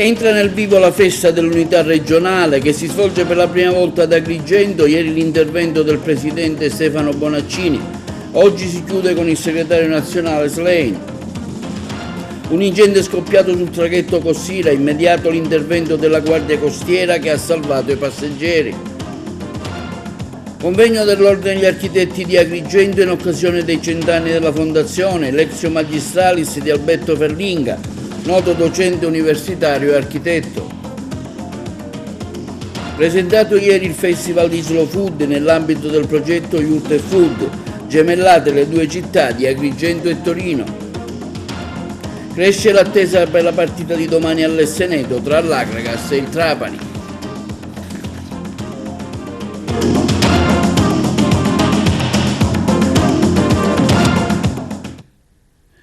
Entra nel vivo la festa dell'unità regionale che si svolge per la prima volta ad Agrigento. Ieri l'intervento del presidente Stefano Bonaccini, oggi si chiude con il segretario nazionale Sleen. Un incendio è scoppiato sul traghetto Cossira, immediato l'intervento della Guardia Costiera che ha salvato i passeggeri. Convegno dell'Ordine degli Architetti di Agrigento in occasione dei 100 anni della fondazione, l'Exio Magistralis di Alberto Ferlinga, noto docente universitario e architetto. Presentato ieri il Festival di Slow Food nell'ambito del progetto Youth & Food, gemellate le due città di Agrigento e Torino. Cresce l'attesa per la partita di domani all'Esseneto tra l'Akragas e il Trapani.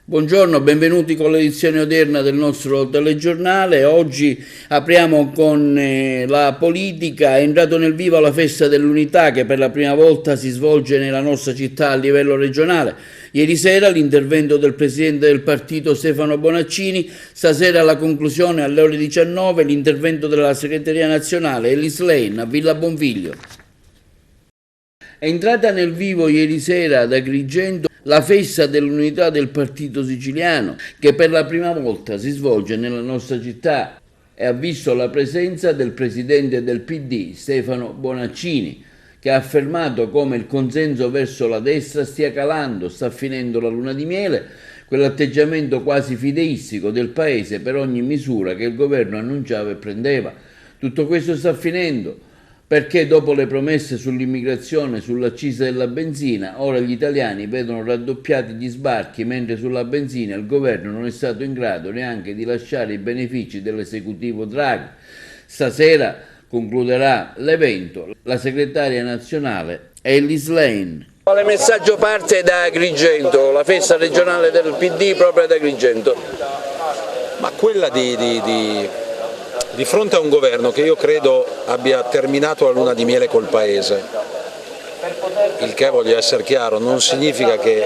Buongiorno, benvenuti con l'edizione odierna del nostro telegiornale. Oggi apriamo con la politica. È entrato nel vivo la festa dell'unità che per la prima volta si svolge nella nostra città a livello regionale. Ieri sera l'intervento del presidente del partito Stefano Bonaccini, stasera alla conclusione alle ore 19 l'intervento della segreteria nazionale Elis Lane a Villa Bonfiglio. È entrata nel vivo ieri sera ad Agrigento la festa dell'unità del partito siciliano che per la prima volta si svolge nella nostra città e ha visto la presenza del presidente del PD Stefano Bonaccini, che ha affermato come il consenso verso la destra stia calando, sta finendo la luna di miele, quell'atteggiamento quasi fideistico del paese per ogni misura che il governo annunciava e prendeva. Tutto questo sta finendo perché dopo le promesse sull'immigrazione, sull'accisa della benzina, ora gli italiani vedono raddoppiati gli sbarchi, mentre sulla benzina il governo non è stato in grado neanche di lasciare i benefici dell'esecutivo Draghi. Stasera concluderà l'evento la segretaria nazionale Elis Lane. Il messaggio parte da Agrigento, la festa regionale del PD proprio ad Agrigento. Ma quella di fronte a un governo che io credo abbia terminato la luna di miele col Paese, il che, voglio essere chiaro, non significa che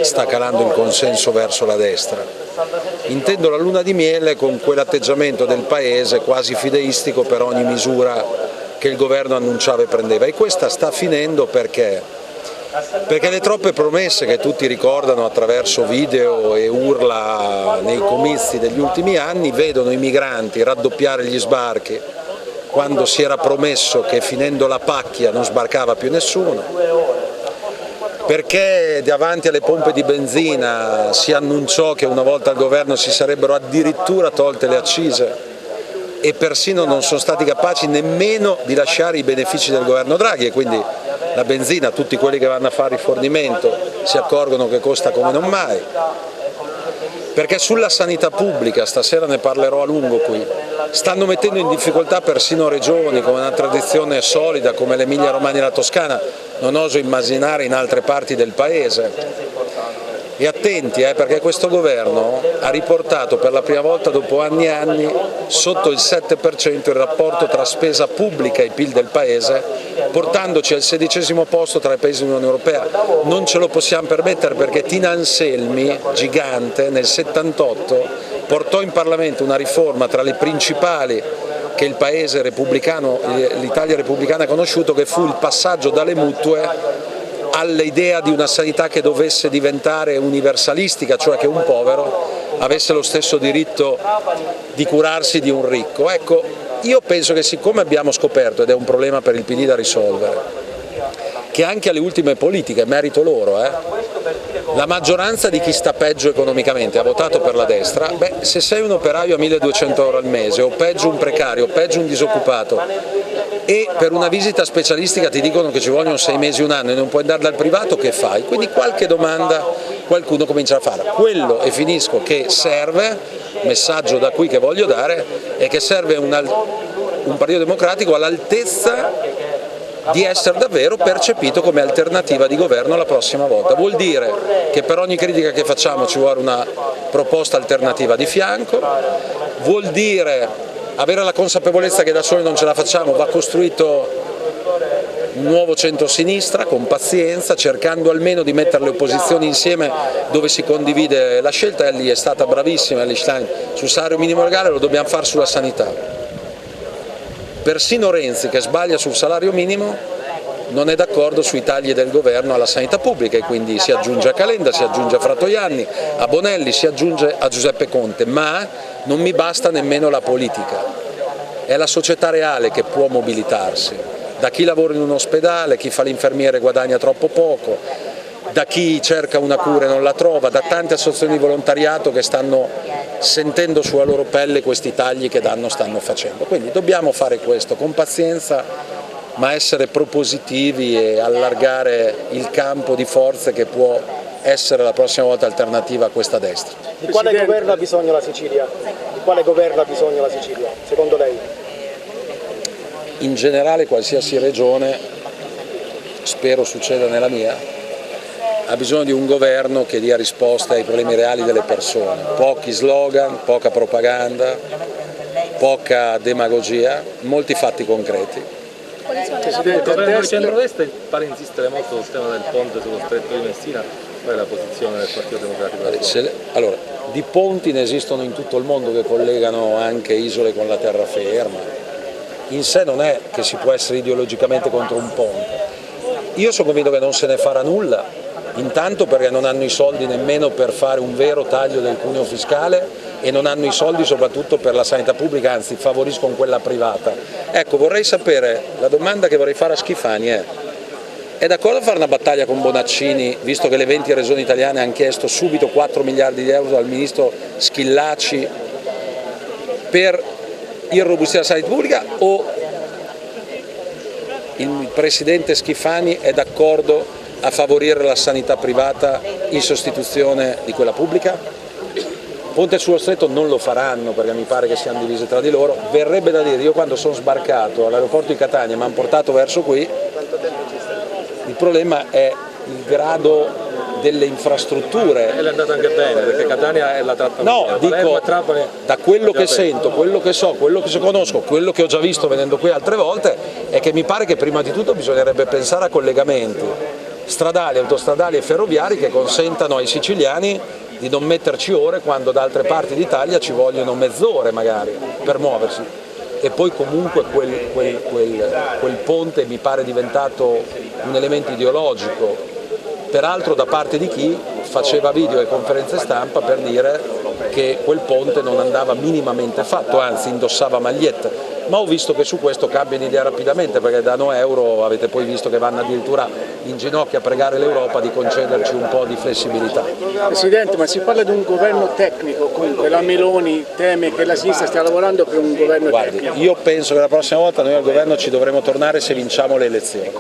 sta calando il consenso verso la destra. Intendo la luna di miele con quell'atteggiamento del Paese quasi fideistico per ogni misura che il governo annunciava e prendeva, e questa sta finendo perché le troppe promesse che tutti ricordano attraverso video e urla nei comizi degli ultimi anni vedono i migranti raddoppiare gli sbarchi quando si era promesso che finendo la pacchia non sbarcava più nessuno, perché davanti alle pompe di benzina si annunciò che una volta al governo si sarebbero addirittura tolte le accise e persino non sono stati capaci nemmeno di lasciare i benefici del governo Draghi, e quindi la benzina, tutti quelli che vanno a fare rifornimento si accorgono che costa come non mai, perché sulla sanità pubblica, stasera ne parlerò a lungo qui, stanno mettendo in difficoltà persino regioni con una tradizione solida come l'Emilia Romagna e la Toscana, non oso immaginare in altre parti del Paese. E attenti perché questo governo ha riportato per la prima volta dopo anni e anni sotto il 7% il rapporto tra spesa pubblica e PIL del Paese, portandoci al 16° posto tra i paesi dell'Unione Europea. Non ce lo possiamo permettere perché Tina Anselmi, gigante, nel 78 portò in Parlamento una riforma tra le principali che il paese repubblicano, l'Italia repubblicana ha conosciuto, che fu il passaggio dalle mutue all'idea di una sanità che dovesse diventare universalistica, cioè che un povero avesse lo stesso diritto di curarsi di un ricco. Ecco, io penso che siccome abbiamo scoperto, ed è un problema per il PD da risolvere, che anche alle ultime politiche, merito loro, la maggioranza di chi sta peggio economicamente ha votato per la destra, se sei un operaio a 1.200 euro al mese, o peggio un precario, o peggio un disoccupato, e per una visita specialistica ti dicono che ci vogliono 6 mesi, un anno e non puoi andare dal privato, che fai? Quindi qualche domanda qualcuno comincia a fare. Quello, e finisco, che serve, messaggio da qui che voglio dare, è che serve un Partito Democratico all'altezza di essere davvero percepito come alternativa di governo la prossima volta. Vuol dire che per ogni critica che facciamo ci vuole una proposta alternativa di fianco, vuol dire avere la consapevolezza che da soli non ce la facciamo, va costruito un nuovo centrosinistra con pazienza, cercando almeno di mettere le opposizioni insieme dove si condivide la scelta. Ellie è stata bravissima, Ellie Schlein, sul salario minimo legale, lo dobbiamo fare sulla sanità. Persino Renzi, che sbaglia sul salario minimo, non è d'accordo sui tagli del governo alla sanità pubblica e quindi si aggiunge a Calenda, si aggiunge a Fratoianni, a Bonelli, si aggiunge a Giuseppe Conte, ma non mi basta nemmeno la politica, è la società reale che può mobilitarsi, da chi lavora in un ospedale, chi fa l'infermiere guadagna troppo poco, da chi cerca una cura e non la trova, da tante associazioni di volontariato che stanno sentendo sulla loro pelle questi tagli che danno stanno facendo. Quindi dobbiamo fare questo con pazienza, ma essere propositivi e allargare il campo di forze che può essere la prossima volta alternativa a questa destra. Di quale governo ha bisogno la Sicilia? Di quale governo ha bisogno la Sicilia, secondo lei? In generale qualsiasi regione, spero succeda nella mia, ha bisogno di un governo che dia risposte ai problemi reali delle persone, pochi slogan, poca propaganda, poca demagogia, molti fatti concreti. Il governo di centrodestra pare insistere molto sul tema del ponte sullo stretto di Messina, qual è la posizione del Partito Democratico? Allora, di ponti ne esistono in tutto il mondo che collegano anche isole con la terraferma, in sé non è che si può essere ideologicamente contro un ponte. Io sono convinto che non se ne farà nulla, intanto perché non hanno i soldi nemmeno per fare un vero taglio del cuneo fiscale e non hanno i soldi soprattutto per la sanità pubblica, anzi favoriscono quella privata. Ecco, vorrei sapere, la domanda che vorrei fare a Schifani è d'accordo a fare una battaglia con Bonaccini, visto che le 20 regioni italiane hanno chiesto subito 4 miliardi di euro dal ministro Schillaci per irrobustire la sanità pubblica, o il presidente Schifani è d'accordo a favorire la sanità privata in sostituzione di quella pubblica? Ponte sullo Stretto non lo faranno perché mi pare che siano divise tra di loro. Verrebbe da dire, io quando sono sbarcato all'aeroporto di Catania e mi hanno portato verso qui, il problema è il grado delle infrastrutture. E è andata anche bene perché Catania è la tratta. No, dico, da quello che sento, quello che so, quello che conosco, quello che ho già visto venendo qui altre volte, è che mi pare che prima di tutto bisognerebbe pensare a collegamenti stradali, autostradali e ferroviari che consentano ai siciliani di non metterci ore quando da altre parti d'Italia ci vogliono mezz'ore magari per muoversi. E poi comunque quel ponte mi pare diventato un elemento ideologico, peraltro da parte di chi faceva video e conferenze stampa per dire che quel ponte non andava minimamente fatto, anzi indossava magliette. Ma ho visto che su questo cambiano idea rapidamente, perché da no euro avete poi visto che vanno addirittura in ginocchio a pregare l'Europa di concederci un po' di flessibilità. Presidente, ma si parla di un governo tecnico, comunque la Meloni teme che la sinistra stia lavorando per un governo tecnico. Io penso che la prossima volta noi al governo ci dovremo tornare se vinciamo le elezioni.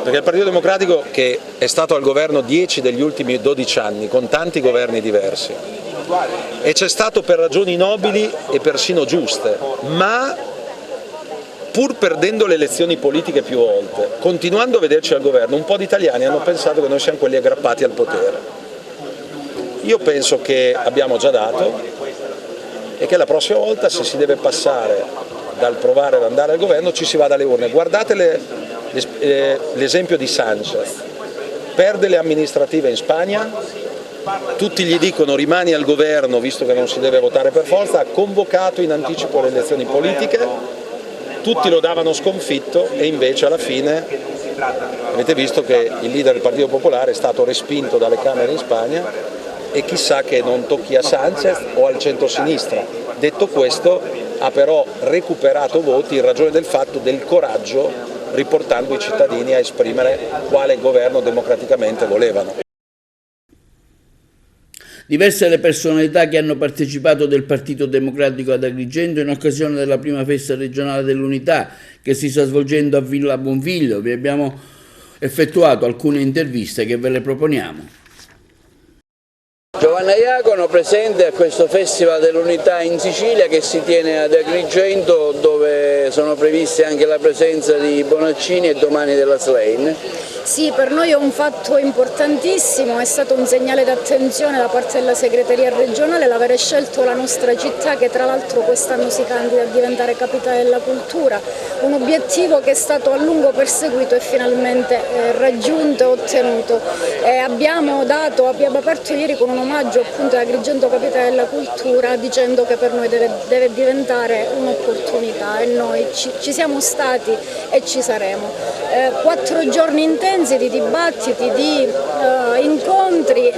Perché il Partito Democratico, che è stato al governo 10 degli ultimi 12 anni, con tanti governi diversi, e c'è stato per ragioni nobili e persino giuste, ma pur perdendo le elezioni politiche più volte, continuando a vederci al governo, un po' di italiani hanno pensato che noi siamo quelli aggrappati al potere. Io penso che abbiamo già dato e che la prossima volta, se si deve passare dal provare ad andare al governo, ci si va dalle urne. Guardate l'esempio di Sanchez, perde le amministrative in Spagna, tutti gli dicono rimani al governo visto che non si deve votare per forza, ha convocato in anticipo le elezioni politiche, tutti lo davano sconfitto e invece alla fine avete visto che il leader del Partito Popolare è stato respinto dalle Camere in Spagna e chissà che non tocchi a Sanchez o al centrosinistra. Detto questo, ha però recuperato voti in ragione del fatto del coraggio, riportando i cittadini a esprimere quale governo democraticamente volevano. Diverse le personalità che hanno partecipato del Partito Democratico ad Agrigento in occasione della prima festa regionale dell'Unità che si sta svolgendo a Villa Bonfiglio. Vi abbiamo effettuato alcune interviste che ve le proponiamo. Giovanna Iacono, presente a questo Festival dell'Unità in Sicilia che si tiene ad Agrigento, dove sono previste anche la presenza di Bonaccini e domani della Schlein. Sì, per noi è un fatto importantissimo, è stato un segnale d'attenzione da parte della segreteria regionale l'avere scelto la nostra città, che tra l'altro quest'anno si candida a diventare capitale della cultura, un obiettivo che è stato a lungo perseguito e finalmente raggiunto e ottenuto. Abbiamo aperto ieri con un omaggio appunto ad Agrigento capitale della cultura, dicendo che per noi deve diventare un'opportunità, e noi ci siamo stati e ci saremo. 4 giorni intensi di dibattiti, di incontri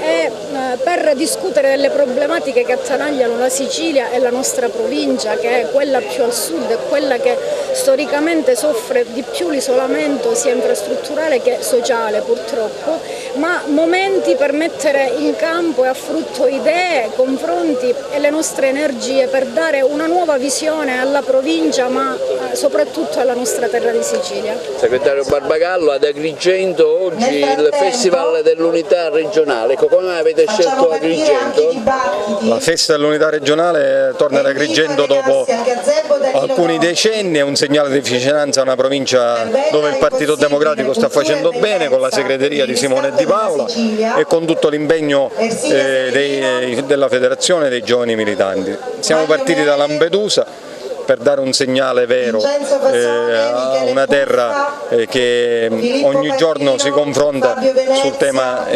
per discutere delle problematiche che attanagliano la Sicilia e la nostra provincia, che è quella più al sud, è quella che storicamente soffre di più l'isolamento sia infrastrutturale che sociale purtroppo, ma momenti per mettere in campo e a frutto idee, confronti e le nostre energie per dare una nuova visione alla provincia, ma soprattutto alla nostra terra di Sicilia. Segretario Barbagallo, ad Agrigento oggi il Festival dell'Unità regionale, come avete scelto Agrigento? La festa dell'Unità regionale torna ad Agrigento dopo alcuni decenni, è un segnale di vicinanza a una provincia dove il Partito Democratico sta facendo bene, con la segreteria di Simone Di Paola e con tutto l'impegno della Federazione dei Giovani Militanti. Siamo partiti da Lampedusa per dare un segnale vero a una terra che ogni giorno si confronta sul tema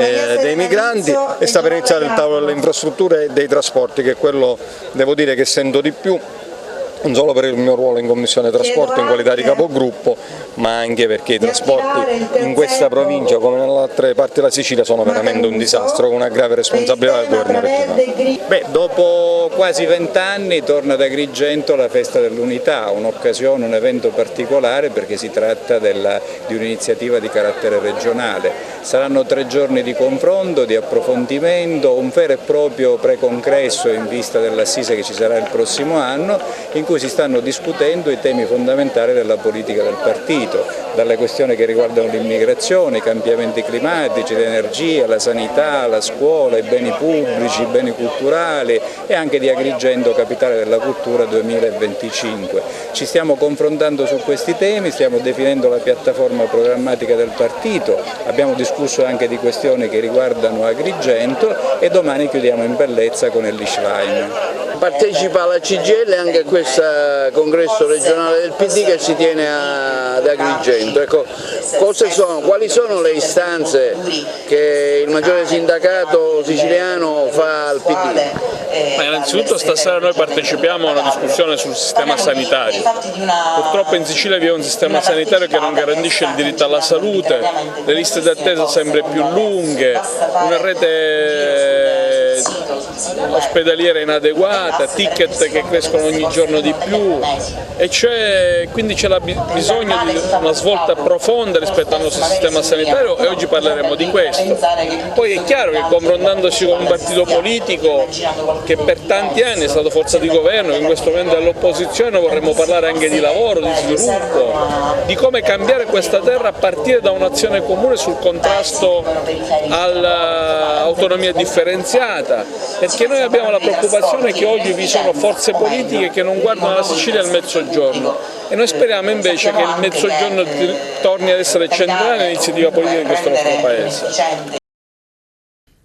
dei migranti, e sta per iniziare il tavolo delle infrastrutture e dei trasporti, che è quello, devo dire, che sento di più, non solo per il mio ruolo in Commissione Trasporto in qualità di capogruppo, ma anche perché i trasporti in questa provincia, come nelle altre parti della Sicilia, sono veramente un disastro, con una grave responsabilità del governo regionale. Dopo quasi 20 anni torna ad Agrigento la Festa dell'Unità, un'occasione, un evento particolare perché si tratta di un'iniziativa di carattere regionale. Saranno 3 giorni di confronto, di approfondimento, un vero e proprio precongresso in vista dell'assise che ci sarà il prossimo anno, in cui si stanno discutendo i temi fondamentali della politica del partito, dalle questioni che riguardano l'immigrazione, i cambiamenti climatici, l'energia, la sanità, la scuola, i beni pubblici, i beni culturali, e anche di Agrigento capitale della cultura 2025. Ci stiamo confrontando su questi temi, stiamo definendo la piattaforma programmatica del partito, abbiamo discusso anche di questioni che riguardano Agrigento e domani chiudiamo in bellezza con il Lischlein. Partecipa la CGIL anche a questo congresso regionale del PD che si tiene ad Agrigento. Ecco, quali sono le istanze che il maggiore sindacato siciliano fa al PD? Innanzitutto stasera noi partecipiamo a una discussione sul sistema sanitario. Purtroppo in Sicilia vi è un sistema sanitario che non garantisce il diritto alla salute, le liste d'attesa sempre più lunghe, una rete ospedaliera inadeguata, ticket che crescono ogni giorno di più, e quindi c'è bisogno di una svolta profonda rispetto al nostro sistema sanitario, e oggi parleremo di questo. Poi è chiaro che confrontandosi con un partito politico che per tanti anni è stato forza di governo, in questo momento è all'opposizione, vorremmo parlare anche di lavoro, di sviluppo, di come cambiare questa terra a partire da un'azione comune sul contrasto all'autonomia differenziata, perché noi abbiamo la preoccupazione che oggi vi sono forze politiche che non guardano la Sicilia e il Mezzogiorno, e noi speriamo invece che il Mezzogiorno torni ad essere centrale nell'iniziativa politica di questo nostro Paese.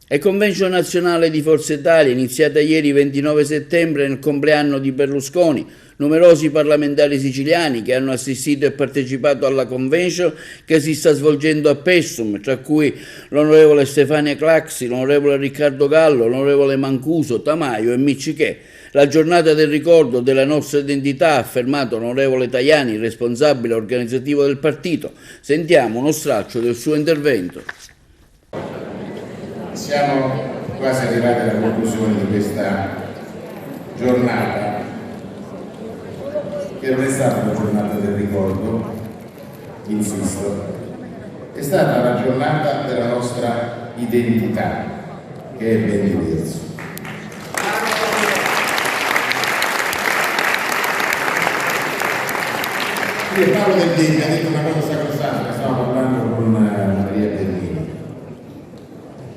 E Convention nazionale di Forza Italia, iniziata ieri 29 settembre nel compleanno di Berlusconi. Numerosi parlamentari siciliani che hanno assistito e partecipato alla convention che si sta svolgendo a Pessum, tra cui l'onorevole Stefania Craxi, l'onorevole Riccardo Gallo, l'onorevole Mancuso, Tamaio e Miccichè. La giornata del ricordo della nostra identità, ha affermato l'onorevole Tajani, responsabile organizzativo del partito. Sentiamo uno straccio del suo intervento. Siamo quasi arrivati alla conclusione di questa giornata, che non è stata la giornata del ricordo, insisto, è stata la giornata della nostra identità, che è ben diverso. Io parlo del Dini, ha detto una cosa sacrosanta, stavo parlando con Maria Bernini.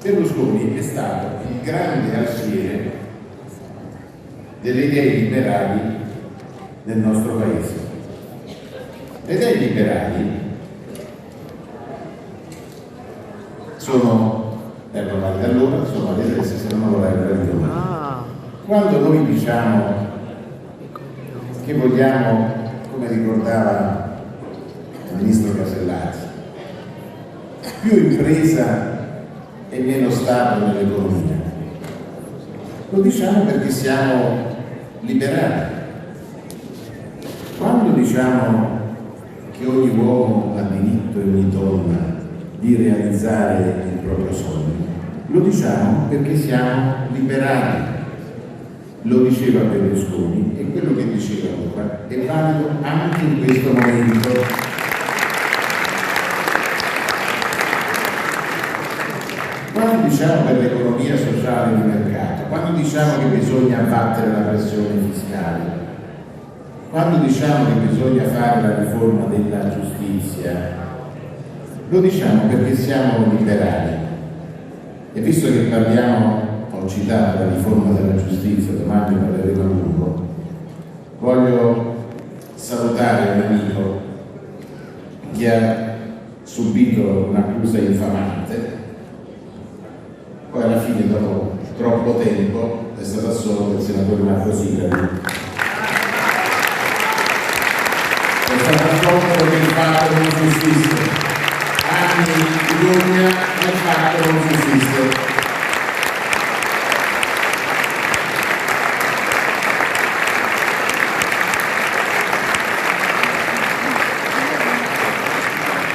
Berlusconi è stato il grande alfiere delle idee liberali del nostro paese. Le idee liberali erano valide allora, sono valide adesso, saranno valide domani. Quando noi diciamo che vogliamo, come ricordava il ministro Casellati, più impresa e meno Stato nell'economia, lo diciamo perché siamo liberali. Quando diciamo che ogni uomo ha diritto e ogni donna di realizzare il proprio sogno, lo diciamo perché siamo liberali. Lo diceva Berlusconi e quello che diceva ora è valido anche in questo momento. Quando diciamo per l'economia sociale di mercato, quando diciamo che bisogna abbattere la pressione fiscale, quando diciamo che bisogna fare la riforma della giustizia, lo diciamo perché siamo liberali. E visto che parliamo, ho citato la riforma della giustizia, domani parleremo a lungo, voglio salutare un amico che ha subito un'accusa infamante, poi alla fine, dopo troppo tempo, è stato assolto il senatore Marco Sigari. È stato assolto perché il fatto non sussiste. Anni di gogna e il fatto non sussiste.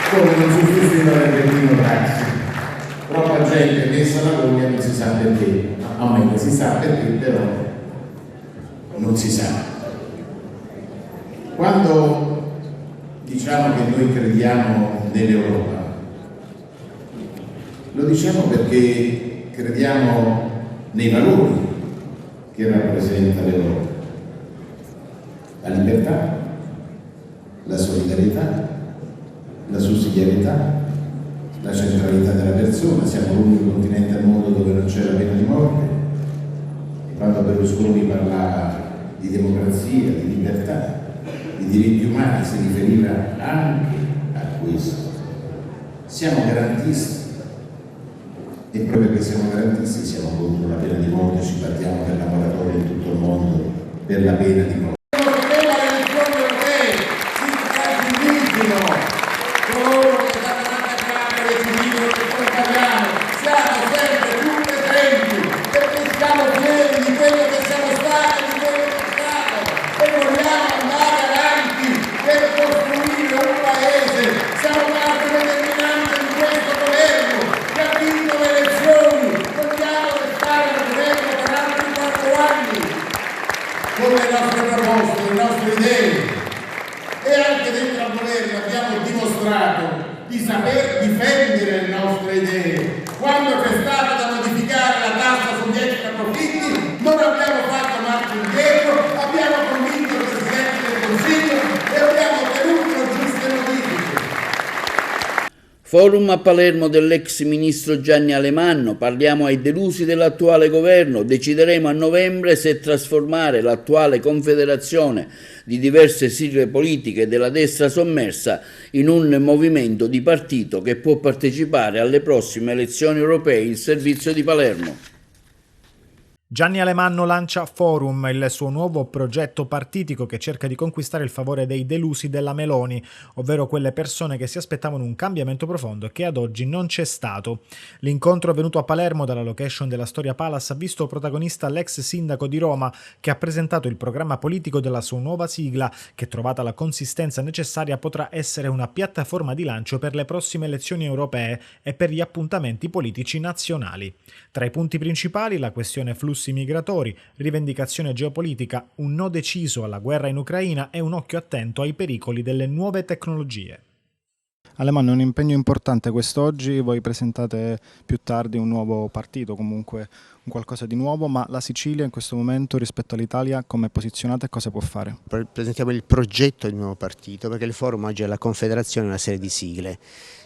Come non sussisteva l'Argentino taxi. Troppa gente messa alla gogna non si sa perché, a me si sa perché, però non si sa. Quando diciamo che noi crediamo nell'Europa, lo diciamo perché crediamo nei valori che rappresenta l'Europa: la libertà, la solidarietà, la sussidiarietà, la centralità della persona. Siamo l'unico continente al mondo dove non c'è la pena di morte. Quando Berlusconi parlava di democrazia, di libertà, di diritti umani, si riferiva anche a questo. Siamo garantisti e proprio perché siamo garantisti siamo contro la pena di morte, ci battiamo per la moratoria in tutto il mondo per la pena di morte. Con le nostre proposte, le nostre idee, e anche dentro al governo abbiamo dimostrato di saper difendere le nostre idee. Quando c'è stata da modificare la tassa sugli extraprofitti non abbiamo fatto marcia indietro, abbiamo convinto il Presidente del Consiglio e abbiamo ottenuto giuste modifiche. Forum a Palermo dell'ex ministro Gianni Alemanno, parliamo ai delusi dell'attuale governo, decideremo a novembre se trasformare l'attuale confederazione di diverse sigle politiche della destra sommersa in un movimento di partito che può partecipare alle prossime elezioni europee in servizio di Palermo. Gianni Alemanno lancia Forum, il suo nuovo progetto partitico che cerca di conquistare il favore dei delusi della Meloni, ovvero quelle persone che si aspettavano un cambiamento profondo e che ad oggi non c'è stato. L'incontro avvenuto a Palermo dalla location della Storia Palace ha visto protagonista l'ex sindaco di Roma, che ha presentato il programma politico della sua nuova sigla, che trovata la consistenza necessaria potrà essere una piattaforma di lancio per le prossime elezioni europee e per gli appuntamenti politici nazionali. Tra i punti principali la questione flussi migratori, rivendicazione geopolitica, un no deciso alla guerra in Ucraina e un occhio attento ai pericoli delle nuove tecnologie. Alemanno, è un impegno importante quest'oggi, voi presentate più tardi un nuovo partito, comunque qualcosa di nuovo, ma la Sicilia in questo momento rispetto all'Italia come è posizionata e cosa può fare? Presentiamo il progetto di nuovo partito, perché il forum oggi è la confederazione di una serie di sigle.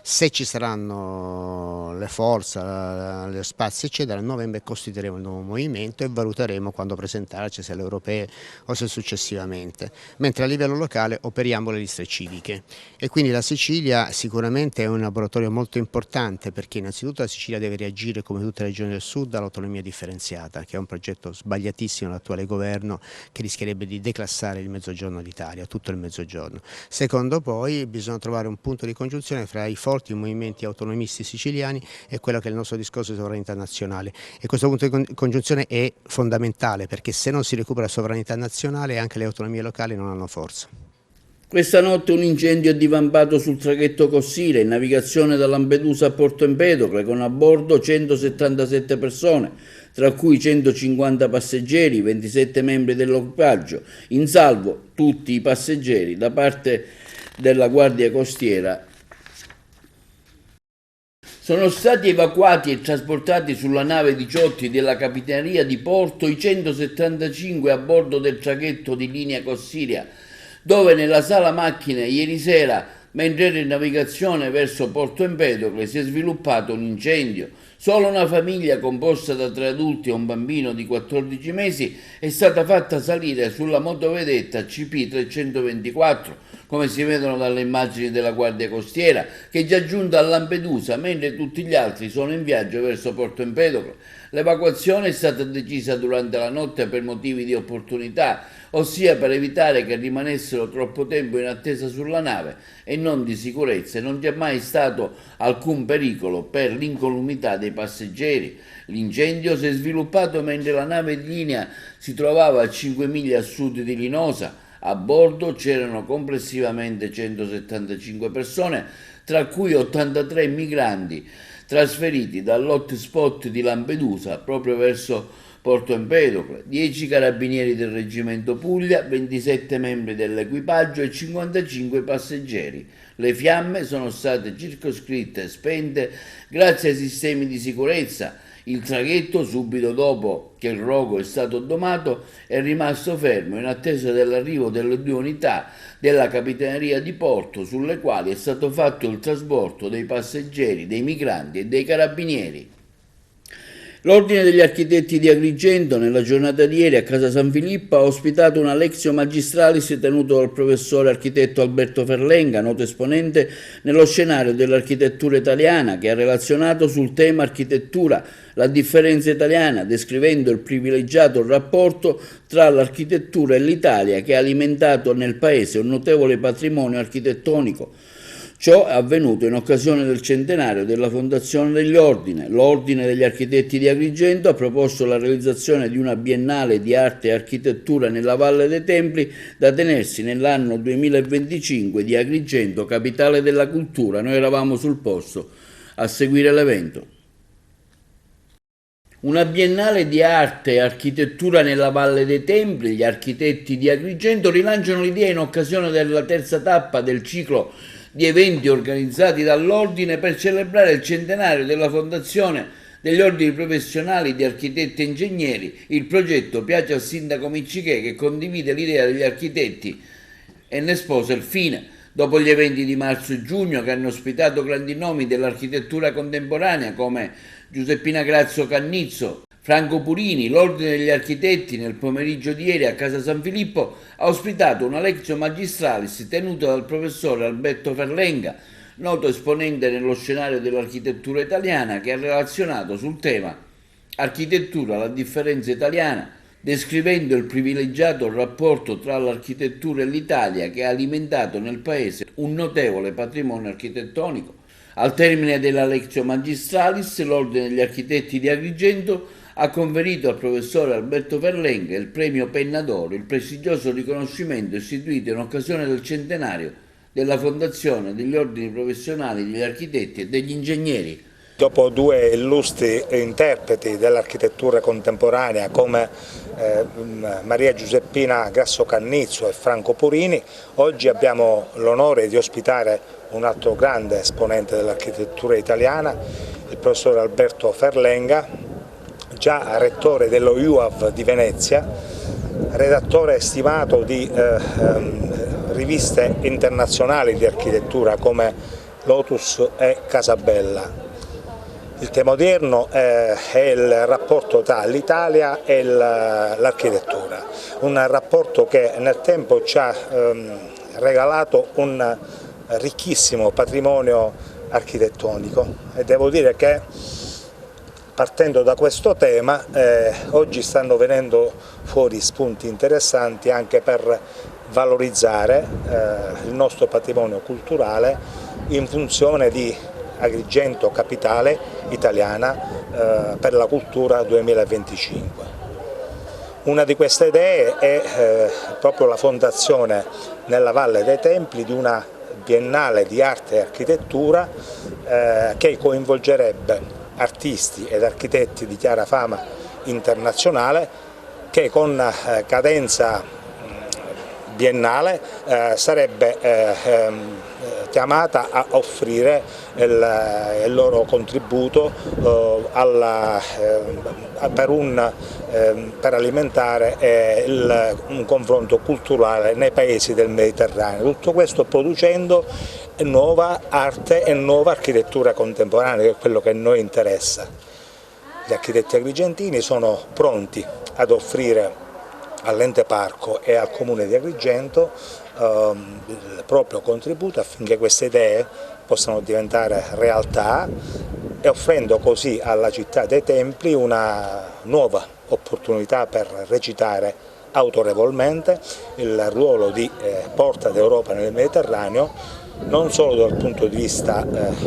Se ci saranno le forze, lo spazio eccetera, a novembre costituiremo il nuovo movimento e valuteremo quando presentarci, se alle europee o se successivamente, mentre a livello locale operiamo le liste civiche e quindi la Sicilia sicuramente è un laboratorio molto importante, perché innanzitutto la Sicilia deve reagire come tutte le regioni del sud all'autonomia differenziata, che è un progetto sbagliatissimo dell'attuale governo che rischierebbe di declassare il mezzogiorno d'Italia, tutto il mezzogiorno. Secondo, poi bisogna trovare un punto di congiunzione fra i forti movimenti autonomisti siciliani e quello che è il nostro discorso di sovranità nazionale, e questo punto di congiunzione è fondamentale, perché se non si recupera la sovranità nazionale anche le autonomie locali non hanno forza. Questa notte un incendio è divampato sul traghetto Cossire in navigazione da Lampedusa a Porto Empedocle, con a bordo 177 persone, tra cui 150 passeggeri, 27 membri dell'equipaggio, in salvo tutti i passeggeri da parte della Guardia Costiera. Sono stati evacuati e trasportati sulla nave Diciotti della Capitaneria di Porto i 175 a bordo del traghetto di linea Cossiria, dove nella sala macchine ieri sera, mentre era in navigazione verso Porto Empedocle, si è sviluppato un incendio. Solo una famiglia composta da 3 adulti e un bambino di 14 mesi è stata fatta salire sulla motovedetta CP324, come si vedono dalle immagini della Guardia Costiera, che è già giunta a Lampedusa, mentre tutti gli altri sono in viaggio verso Porto Empedocle. L'evacuazione è stata decisa durante la notte per motivi di opportunità, ossia per evitare che rimanessero troppo tempo in attesa sulla nave, e non di sicurezza, e non c'è mai stato alcun pericolo per l'incolumità dei passeggeri. L'incendio si è sviluppato mentre la nave di linea si trovava a 5 miglia a sud di Linosa. A bordo c'erano complessivamente 175 persone, tra cui 83 migranti trasferiti dall'hotspot di Lampedusa proprio verso Porto Empedocle, 10 carabinieri del reggimento Puglia, 27 membri dell'equipaggio e 55 passeggeri. Le fiamme sono state circoscritte e spente grazie ai sistemi di sicurezza. Il traghetto, subito dopo che il rogo è stato domato, è rimasto fermo in attesa dell'arrivo delle 2 unità della Capitaneria di Porto, sulle quali è stato fatto il trasporto dei passeggeri, dei migranti e dei carabinieri. L'Ordine degli Architetti di Agrigento, nella giornata di ieri a Casa San Filippo, ha ospitato una Lectio Magistralis tenuto dal professore architetto Alberto Ferlenga, noto esponente nello scenario dell'architettura italiana, che ha relazionato sul tema architettura, la differenza italiana, descrivendo il privilegiato rapporto tra l'architettura e l'Italia, che ha alimentato nel paese un notevole patrimonio architettonico. Ciò è avvenuto in occasione del centenario della fondazione degli Ordini. L'Ordine degli Architetti di Agrigento ha proposto la realizzazione di una biennale di arte e architettura nella Valle dei Templi, da tenersi nell'anno 2025 di Agrigento, capitale della cultura. Noi eravamo sul posto a seguire l'evento. Una biennale di arte e architettura nella Valle dei Templi. Gli architetti di Agrigento rilanciano l'idea in occasione della terza tappa del ciclo di eventi organizzati dall'Ordine per celebrare il centenario della fondazione degli ordini professionali di architetti e ingegneri. Il progetto piace al sindaco Miccichè, che condivide l'idea degli architetti e ne sposa il fine. Dopo gli eventi di marzo e giugno, che hanno ospitato grandi nomi dell'architettura contemporanea come Giuseppina Grazio Cannizzo, Franco Purini, l'Ordine degli Architetti nel pomeriggio di ieri a Casa San Filippo ha ospitato una Lectio Magistralis tenuta dal professore Alberto Ferlenga, noto esponente nello scenario dell'architettura italiana, che ha relazionato sul tema architettura, la differenza italiana, descrivendo il privilegiato rapporto tra l'architettura e l'Italia, che ha alimentato nel paese un notevole patrimonio architettonico. Al termine della Lectio Magistralis, l'Ordine degli Architetti di Agrigento ha conferito al professore Alberto Ferlenga il premio Penna d'Oro, il prestigioso riconoscimento istituito in occasione del centenario della fondazione degli ordini professionali degli architetti e degli ingegneri. Dopo 2 illustri interpreti dell'architettura contemporanea come Maria Giuseppina Grasso Cannizzo e Franco Purini, oggi abbiamo l'onore di ospitare un altro grande esponente dell'architettura italiana, il professore Alberto Ferlenga, già rettore dello UAV di Venezia, redattore stimato di riviste internazionali di architettura come Lotus e Casabella. Il tema odierno è il rapporto tra l'Italia e l'architettura, un rapporto che nel tempo ci ha regalato un ricchissimo patrimonio architettonico e devo dire che partendo da questo tema oggi stanno venendo fuori spunti interessanti anche per valorizzare il nostro patrimonio culturale in funzione di Agrigento capitale italiana per la cultura 2025. Una di queste idee è proprio la fondazione nella Valle dei Templi di una biennale di arte e architettura che coinvolgerebbe artisti ed architetti di chiara fama internazionale che con cadenza biennale sarebbe chiamata a offrire il loro contributo per alimentare un confronto culturale nei paesi del Mediterraneo. Tutto questo producendo nuova arte e nuova architettura contemporanea, che è quello che a noi interessa. Gli architetti agrigentini sono pronti ad offrire all'ente parco e al comune di Agrigento il proprio contributo affinché queste idee possano diventare realtà e offrendo così alla città dei Templi una nuova opportunità per recitare autorevolmente il ruolo di porta d'Europa nel Mediterraneo, non solo dal punto di vista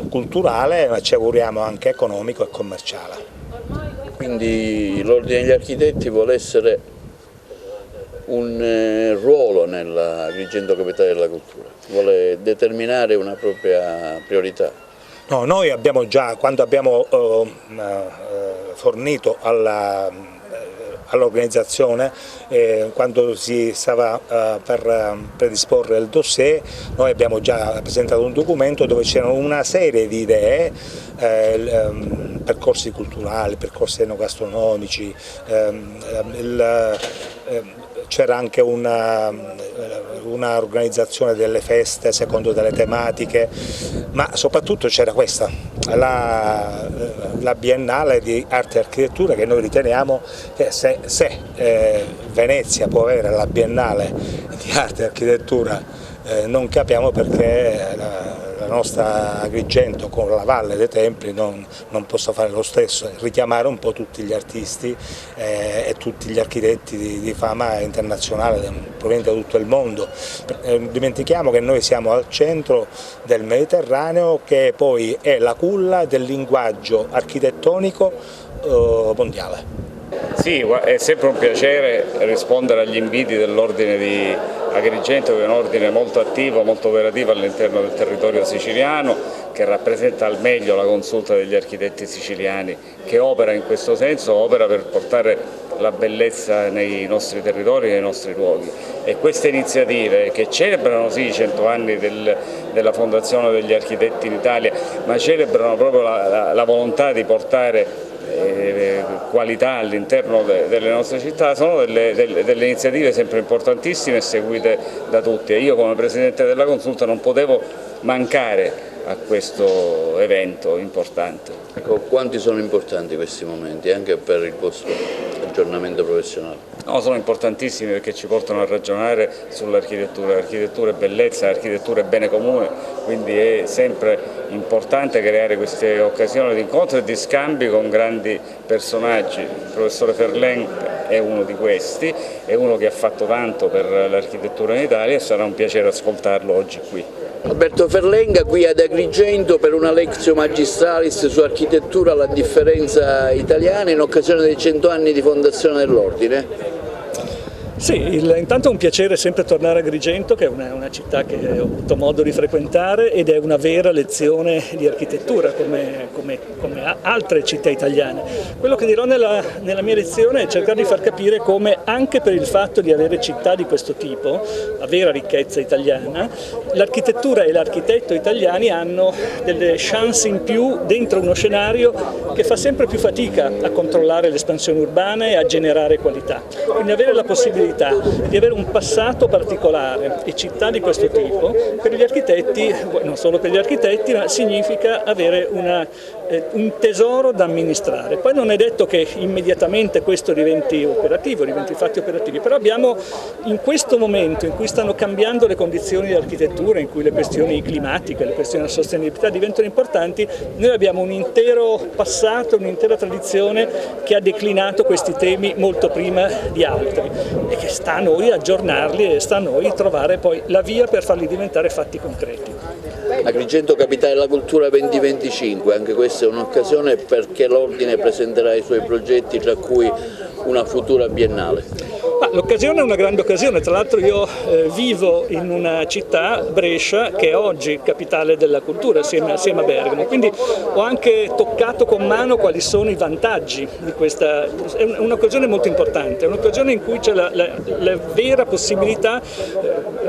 culturale, ma ci auguriamo anche economico e commerciale. Quindi l'Ordine degli Architetti vuole essere un ruolo nell'Agrigento Capitale della Cultura, vuole determinare una propria priorità. No, noi abbiamo già, quando abbiamo fornito all'organizzazione, quando si stava per predisporre il dossier, noi abbiamo già presentato un documento dove c'erano una serie di idee, percorsi culturali, percorsi enogastronomici, c'era anche un'organizzazione delle feste secondo delle tematiche, ma soprattutto c'era questa, la Biennale di Arte e Architettura, che noi riteniamo che se Venezia può avere la Biennale di Arte e Architettura, non capiamo perché la nostra Agrigento con la Valle dei Templi non possa fare lo stesso, richiamare un po' tutti gli artisti e tutti gli architetti di fama internazionale provenienti da tutto il mondo. Dimentichiamo che noi siamo al centro del Mediterraneo, che poi è la culla del linguaggio architettonico mondiale. Sì, è sempre un piacere rispondere agli inviti dell'Ordine di Agrigento, che è un ordine molto attivo, molto operativo all'interno del territorio siciliano, che rappresenta al meglio la consulta degli architetti siciliani, che opera in questo senso, opera per portare la bellezza nei nostri territori e nei nostri luoghi. E queste iniziative, che celebrano sì i 100 anni della fondazione degli architetti in Italia, ma celebrano proprio la volontà di portare qualità all'interno delle nostre città, sono delle iniziative sempre importantissime e seguite da tutti, e io come Presidente della Consulta non potevo mancare a questo evento importante. Ecco, quanti sono importanti questi momenti anche per il vostro aggiornamento professionale? No, sono importantissimi perché ci portano a ragionare sull'architettura. L'architettura è bellezza, l'architettura è bene comune, quindi è sempre importante creare queste occasioni di incontro e di scambi con grandi personaggi. Il professore Verlaine è uno di questi, è uno che ha fatto tanto per l'architettura in Italia e sarà un piacere ascoltarlo oggi qui. Alberto Ferlenga qui ad Agrigento per una Lectio Magistralis su architettura alla differenza italiana in occasione dei 100 anni di fondazione dell'Ordine. Sì, intanto è un piacere sempre tornare a Agrigento, che è una città che ho avuto modo di frequentare ed è una vera lezione di architettura come altre città italiane. Quello che dirò nella mia lezione è cercare di far capire come anche per il fatto di avere città di questo tipo, la vera ricchezza italiana, l'architettura e l'architetto italiani hanno delle chance in più dentro uno scenario che fa sempre più fatica a controllare l'espansione urbana e a generare qualità. Quindi avere la possibilità di avere un passato particolare e città di questo tipo, per gli architetti, non solo per gli architetti, ma significa avere un tesoro da amministrare. Poi non è detto che immediatamente questo diventi operativo, diventi fatti operativi, però abbiamo in questo momento in cui stanno cambiando le condizioni dell'architettura, in cui le questioni climatiche, le questioni della sostenibilità diventano importanti, noi abbiamo un intero passato, un'intera tradizione che ha declinato questi temi molto prima di altri e che sta a noi aggiornarli e sta a noi trovare poi la via per farli diventare fatti concreti. Agrigento Capitale della Cultura 2025, anche questa è un'occasione perché l'Ordine presenterà i suoi progetti, tra cui una futura biennale. L'occasione è una grande occasione, tra l'altro io vivo in una città, Brescia, che è oggi capitale della cultura assieme a Bergamo, quindi ho anche toccato con mano quali sono i vantaggi di questa, è un'occasione molto importante, è un'occasione in cui c'è la vera possibilità,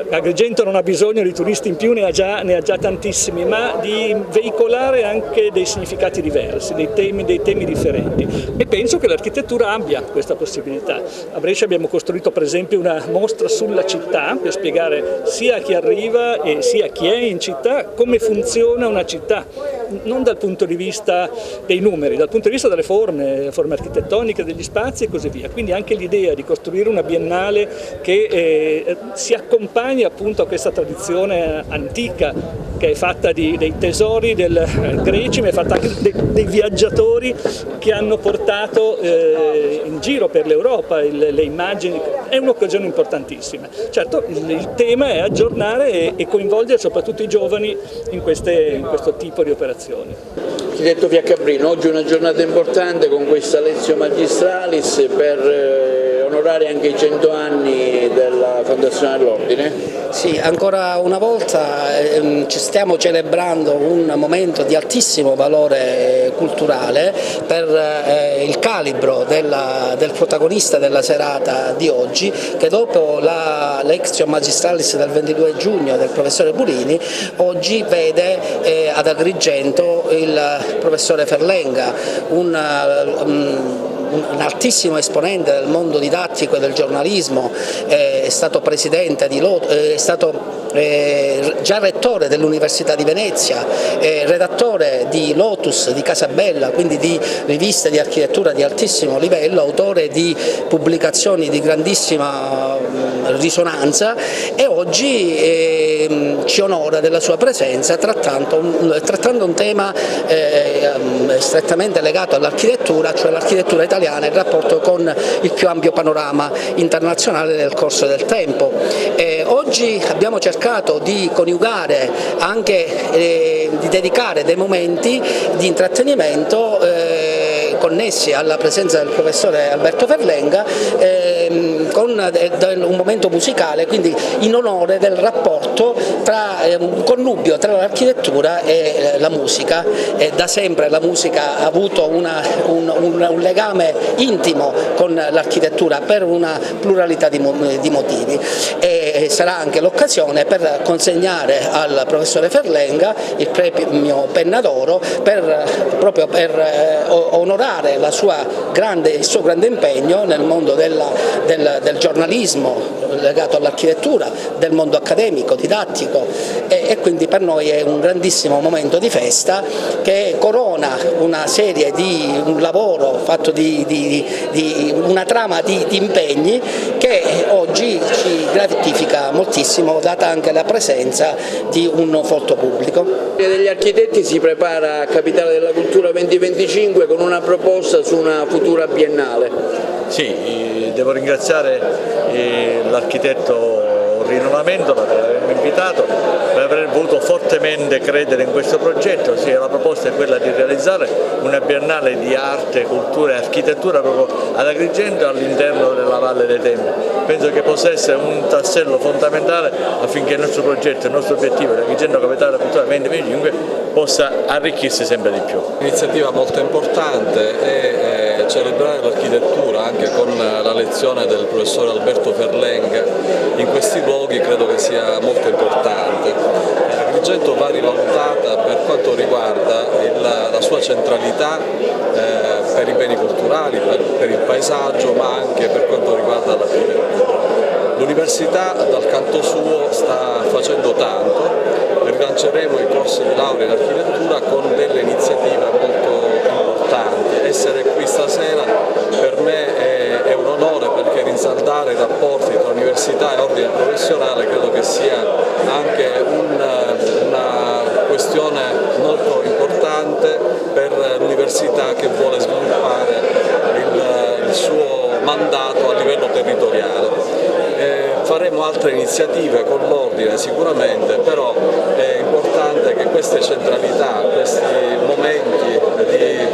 Agrigento non ha bisogno di turisti in più, ne ha già tantissimi, ma di veicolare anche dei significati diversi, dei temi differenti e penso che l'architettura abbia questa possibilità. A Brescia abbiamo costruito per esempio una mostra sulla città per spiegare sia a chi arriva e sia a chi è in città come funziona una città, non dal punto di vista dei numeri, dal punto di vista delle forme architettoniche, degli spazi e così via. Quindi anche l'idea di costruire una biennale che si accompagni appunto a questa tradizione antica che è fatta dei tesori greci, ma è fatta anche dei viaggiatori che hanno portato in giro per l'Europa le immagini, è un'occasione importantissima. Certo, il tema è aggiornare e coinvolgere soprattutto i giovani in questo tipo di operazioni. Architetto Fiaccabrino, oggi è una giornata importante con questa Lectio Magistralis per onorare anche i 100 anni della fondazione dell'Ordine. Sì, ancora una volta ci stiamo celebrando un momento di altissimo valore culturale per il calibro del protagonista della serata di oggi, che dopo la Lectio Magistralis del 22 giugno del professore Purini, oggi vede ad Agrigento il professore Ferlenga, un altissimo esponente del mondo didattico e del giornalismo, è stato presidente è stato già rettore dell'Università di Venezia, redattore di Lotus, di Casabella, quindi di riviste di architettura di altissimo livello, autore di pubblicazioni di grandissima risonanza e oggi ci onora della sua presenza trattando un tema strettamente legato all'architettura, cioè l'architettura italiana e il rapporto con il più ampio panorama internazionale nel corso del tempo. Oggi abbiamo cercato di coniugare anche di dedicare dei momenti di intrattenimento connessi alla presenza del professore Alberto Ferlenga con un momento musicale, quindi in onore del rapporto tra un connubio tra l'architettura e la musica. Da sempre la musica ha avuto un legame intimo con l'architettura per una pluralità di motivi e sarà anche l'occasione per consegnare al professore Ferlenga il premio Penna d'Oro proprio per onorare il suo grande impegno nel mondo del giornalismo legato all'architettura, del mondo accademico, didattico e quindi per noi è un grandissimo momento di festa che corona una serie di un lavoro fatto di una trama di impegni che oggi ci gratifica moltissimo, data anche la presenza di un folto pubblico. Degli architetti si prepara a Capitale della Cultura 2025 con una proposta su una futura biennale. Sì, devo ringraziare l'architetto un rinnovamento, l'avremmo invitato, avrei voluto fortemente credere in questo progetto. Sì, la proposta è quella di realizzare una biennale di arte, cultura e architettura proprio ad Agrigento all'interno della Valle dei Tempi. Penso che possa essere un tassello fondamentale affinché il nostro progetto, il nostro obiettivo, l'Agrigento Capitale della Cultura 2025, possa arricchirsi sempre di più. Un'iniziativa molto importante è celebrare l'architettura anche con la lezione del professore Alberto Ferlenga in questi luoghi, credo che sia molto importante. Agrigento va rivalutata per quanto riguarda la sua centralità per i beni culturali, per il paesaggio, ma anche per quanto riguarda l'architettura. L'Università dal canto suo sta facendo tanto, rilanceremo i corsi di laurea in architettura con delle iniziative molto importanti. Essere qui stasera per me è un onore, perché rinsaldare i rapporti tra università e ordine professionale credo che sia anche una questione molto importante per l'università che vuole sviluppare il suo mandato a livello territoriale. Faremo altre iniziative con l'ordine sicuramente, però è importante che queste centralità, questi momenti di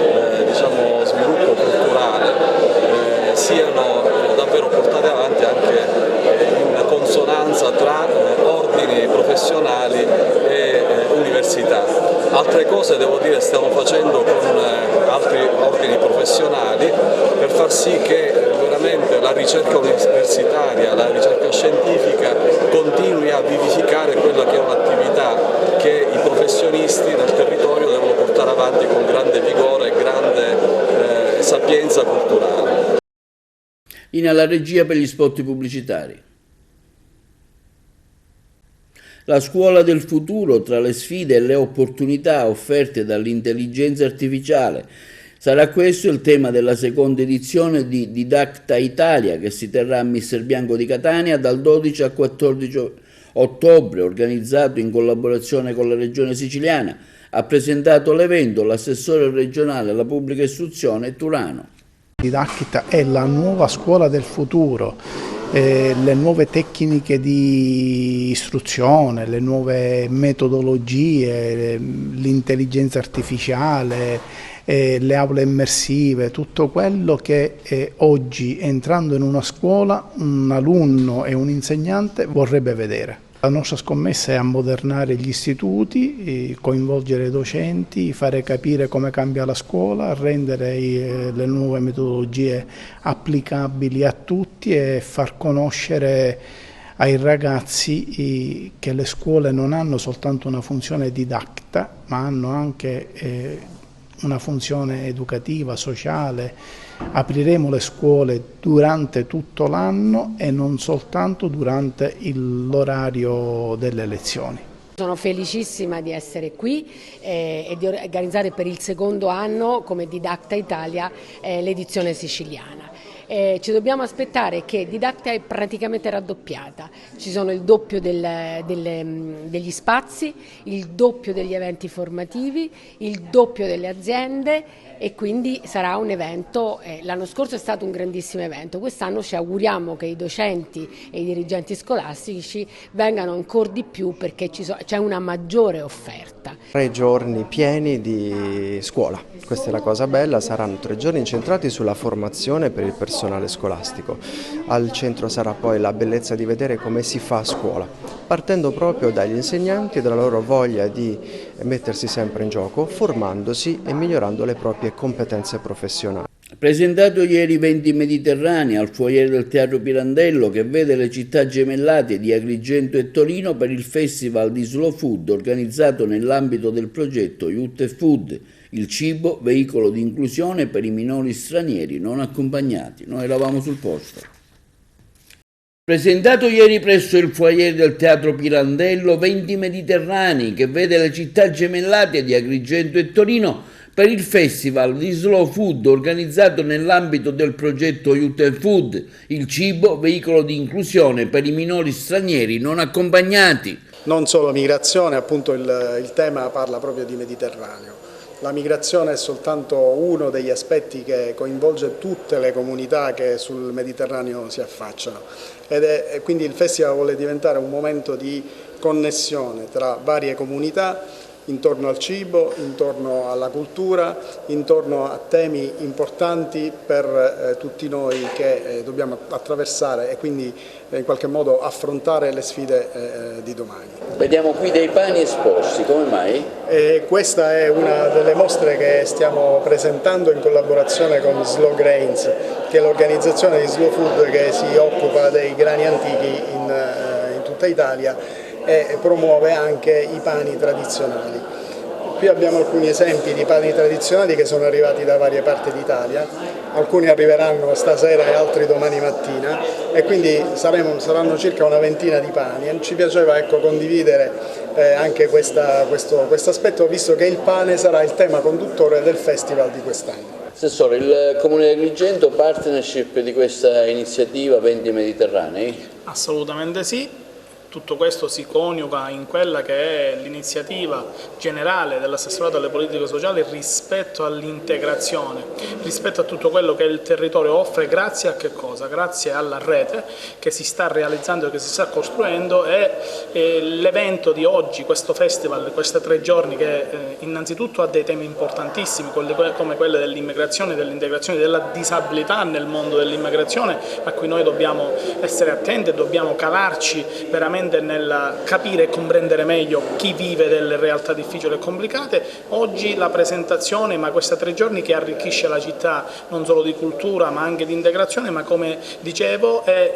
sviluppo culturale siano davvero portati avanti anche in consonanza tra ordini professionali e università. Altre cose, devo dire, stiamo facendo con altri ordini professionali per far sì che veramente la ricerca universitaria, la ricerca scientifica continui a vivificare quella che è un'attività che i professionisti nel territorio devono portare avanti con grande vigore e grande sapienza culturale. Linea alla regia per gli spot pubblicitari. La scuola del futuro, tra le sfide e le opportunità offerte dall'intelligenza artificiale. Sarà questo il tema della seconda edizione di Didacta Italia, che si terrà a Mister Bianco di Catania dal 12 al 14 ottobre, organizzato in collaborazione con la Regione Siciliana. Ha presentato l'evento l'assessore regionale alla pubblica istruzione Turano. Didacta è la nuova scuola del futuro. Le nuove tecniche di istruzione, le nuove metodologie, l'intelligenza artificiale, le aule immersive, tutto quello che oggi, entrando in una scuola, un alunno e un insegnante vorrebbe vedere. La nostra scommessa è ammodernare gli istituti, coinvolgere i docenti, fare capire come cambia la scuola, rendere le nuove metodologie applicabili a tutti e far conoscere ai ragazzi che le scuole non hanno soltanto una funzione didattica, ma hanno anche una funzione educativa, sociale. Apriremo le scuole durante tutto l'anno e non soltanto durante l'orario delle lezioni. Sono felicissima di essere qui e di organizzare per il secondo anno come Didacta Italia l'edizione siciliana. Ci dobbiamo aspettare che Didacta è praticamente raddoppiata, ci sono il doppio degli spazi, il doppio degli eventi formativi, il doppio delle aziende e quindi sarà un evento, l'anno scorso è stato un grandissimo evento, quest'anno ci auguriamo che i docenti e i dirigenti scolastici vengano ancora di più perché c'è una maggiore offerta. 3 giorni pieni di scuola, questa è la cosa bella, saranno 3 giorni incentrati sulla formazione per il personale scolastico. Al centro sarà poi la bellezza di vedere come si fa a scuola, partendo proprio dagli insegnanti e dalla loro voglia di mettersi sempre in gioco, formandosi e migliorando le proprie competenze professionali. Presentato ieri 20 Mediterranei al foyer del Teatro Pirandello, che vede le città gemellate di Agrigento e Torino per il Festival di Slow Food organizzato nell'ambito del progetto Youth Food, il cibo veicolo di inclusione per i minori stranieri non accompagnati. Noi eravamo sul posto. Presentato ieri presso il foyer del Teatro Pirandello 20 Mediterranei, che vede le città gemellate di Agrigento e Torino per il Festival di Slow Food organizzato nell'ambito del progetto Youth Food, il cibo veicolo di inclusione per i minori stranieri non accompagnati. Non solo migrazione, appunto il tema parla proprio di Mediterraneo. La migrazione è soltanto uno degli aspetti che coinvolge tutte le comunità che sul Mediterraneo si affacciano e quindi il Festival vuole diventare un momento di connessione tra varie comunità intorno al cibo, intorno alla cultura, intorno a temi importanti per tutti noi che dobbiamo attraversare e quindi in qualche modo affrontare le sfide di domani. Vediamo qui dei pani esposti, come mai? Questa è una delle mostre che stiamo presentando in collaborazione con Slow Grains, che è l'organizzazione di slow food che si occupa dei grani antichi in tutta Italia e promuove anche i pani tradizionali. Qui abbiamo alcuni esempi di pani tradizionali che sono arrivati da varie parti d'Italia, alcuni arriveranno stasera e altri domani mattina e quindi saranno circa una ventina di pani e ci piaceva condividere anche questo aspetto, visto che il pane sarà il tema conduttore del festival di quest'anno. Assessore, il Comune di Agrigento partnership di questa iniziativa Venti Mediterranei? Assolutamente sì. Tutto questo si coniuga in quella che è l'iniziativa generale dell'assessorato alle politiche sociali rispetto all'integrazione, rispetto a tutto quello che il territorio offre, grazie a che cosa? Grazie alla rete che si sta realizzando e che si sta costruendo e l'evento di oggi, questo festival, questi 3 giorni che innanzitutto ha dei temi importantissimi come quelli dell'immigrazione, dell'integrazione, della disabilità nel mondo dell'immigrazione a cui noi dobbiamo essere attenti e dobbiamo calarci veramente nel capire e comprendere meglio chi vive delle realtà difficili e complicate. Oggi la presentazione, ma questi 3 giorni che arricchisce la città non solo di cultura ma anche di integrazione, ma come dicevo è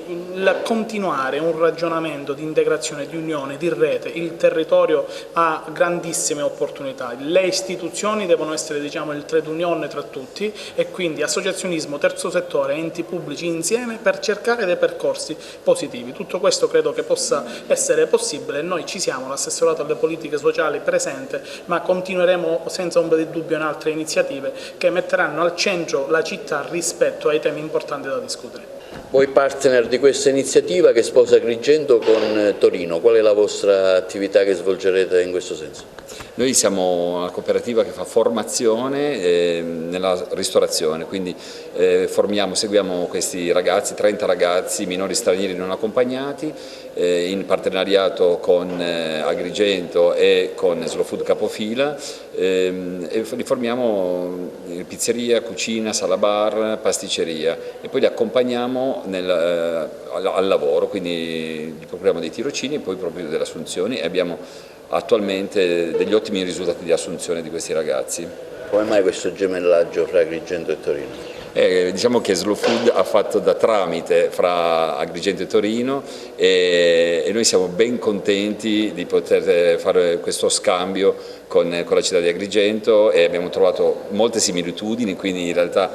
il continuare un ragionamento di integrazione, di unione, di rete. Il territorio ha grandissime opportunità, le istituzioni devono essere il trade union tra tutti e quindi associazionismo, terzo settore, enti pubblici insieme per cercare dei percorsi positivi. Tutto questo credo che possa essere possibile. Noi ci siamo, l'assessorato alle politiche sociali presente, ma continueremo senza ombra di dubbio in altre iniziative che metteranno al centro la città rispetto ai temi importanti da discutere. Voi partner di questa iniziativa che sposa Agrigento con Torino, qual è la vostra attività che svolgerete in questo senso? Noi siamo una cooperativa che fa formazione nella ristorazione, quindi seguiamo questi ragazzi, 30 ragazzi minori stranieri non accompagnati, in partenariato con Agrigento e con Slow Food Capofila, e li formiamo in pizzeria, cucina, sala bar, pasticceria e poi li accompagniamo al lavoro, quindi gli procuriamo dei tirocini e poi proprio delle assunzioni e abbiamo attualmente degli ottimi risultati di assunzione di questi ragazzi. Come mai questo gemellaggio fra Agrigento e Torino? Diciamo che Slow Food ha fatto da tramite fra Agrigento e Torino e noi siamo ben contenti di poter fare questo scambio con la città di Agrigento e abbiamo trovato molte similitudini, quindi in realtà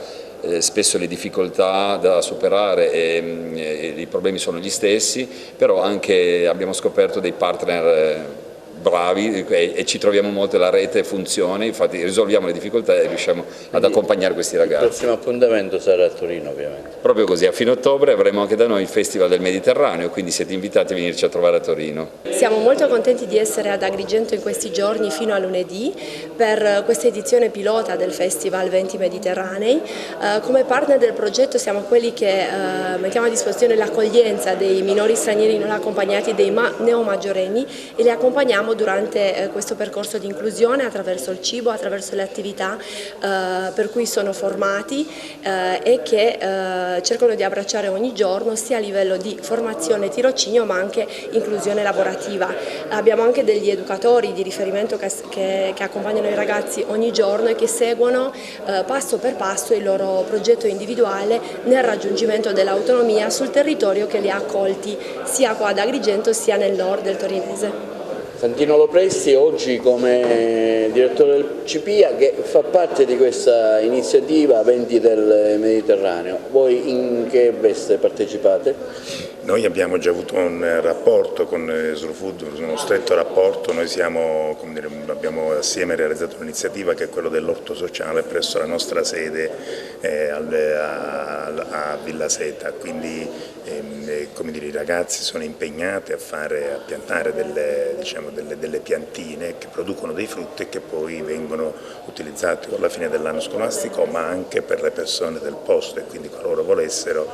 spesso le difficoltà da superare e i problemi sono gli stessi, però anche abbiamo scoperto dei partner bravi e ci troviamo molto, la rete funziona, infatti risolviamo le difficoltà e riusciamo ad accompagnare questi ragazzi. Il prossimo appuntamento sarà a Torino ovviamente. Proprio così, a fine ottobre avremo anche da noi il Festival del Mediterraneo, quindi siete invitati a venirci a trovare a Torino. Siamo molto contenti di essere ad Agrigento in questi giorni fino a lunedì per questa edizione pilota del Festival Venti Mediterranei. Come partner del progetto siamo quelli che mettiamo a disposizione l'accoglienza dei minori stranieri non accompagnati, dei neomaggiorenni e li accompagniamo durante questo percorso di inclusione attraverso il cibo, attraverso le attività per cui sono formati e che cercano di abbracciare ogni giorno sia a livello di formazione e tirocinio ma anche inclusione lavorativa. Abbiamo anche degli educatori di riferimento che accompagnano i ragazzi ogni giorno e che seguono passo per passo il loro progetto individuale nel raggiungimento dell'autonomia sul territorio che li ha accolti sia qua ad Agrigento sia nel nord del torinese. Santino Lopresti oggi come direttore del CPIA che fa parte di questa iniziativa Venti del Mediterraneo. Voi in che veste partecipate? Noi abbiamo già avuto un rapporto con Slow Food, uno stretto rapporto, noi abbiamo assieme realizzato un'iniziativa che è quella dell'orto sociale presso la nostra sede a Villa Seta, quindi come dire, i ragazzi sono impegnati a piantare delle piantine che producono dei frutti e che poi vengono utilizzati alla fine dell'anno scolastico, ma anche per le persone del posto, e quindi qualora volessero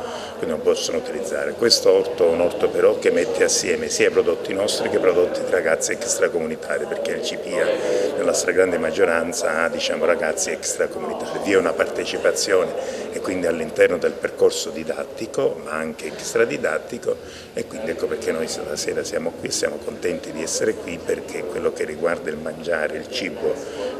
non possono utilizzare. Questo orto è un orto però che mette assieme sia i prodotti nostri che i prodotti di ragazzi extracomunitari, perché il CPIA nella stragrande maggioranza ha ragazzi extracomunitari. Vi è una partecipazione e quindi all'interno del percorso didattico ma anche extradidattico, e quindi ecco perché noi stasera siamo qui, siamo contenti di essere qui, perché quello che riguarda il mangiare, il cibo,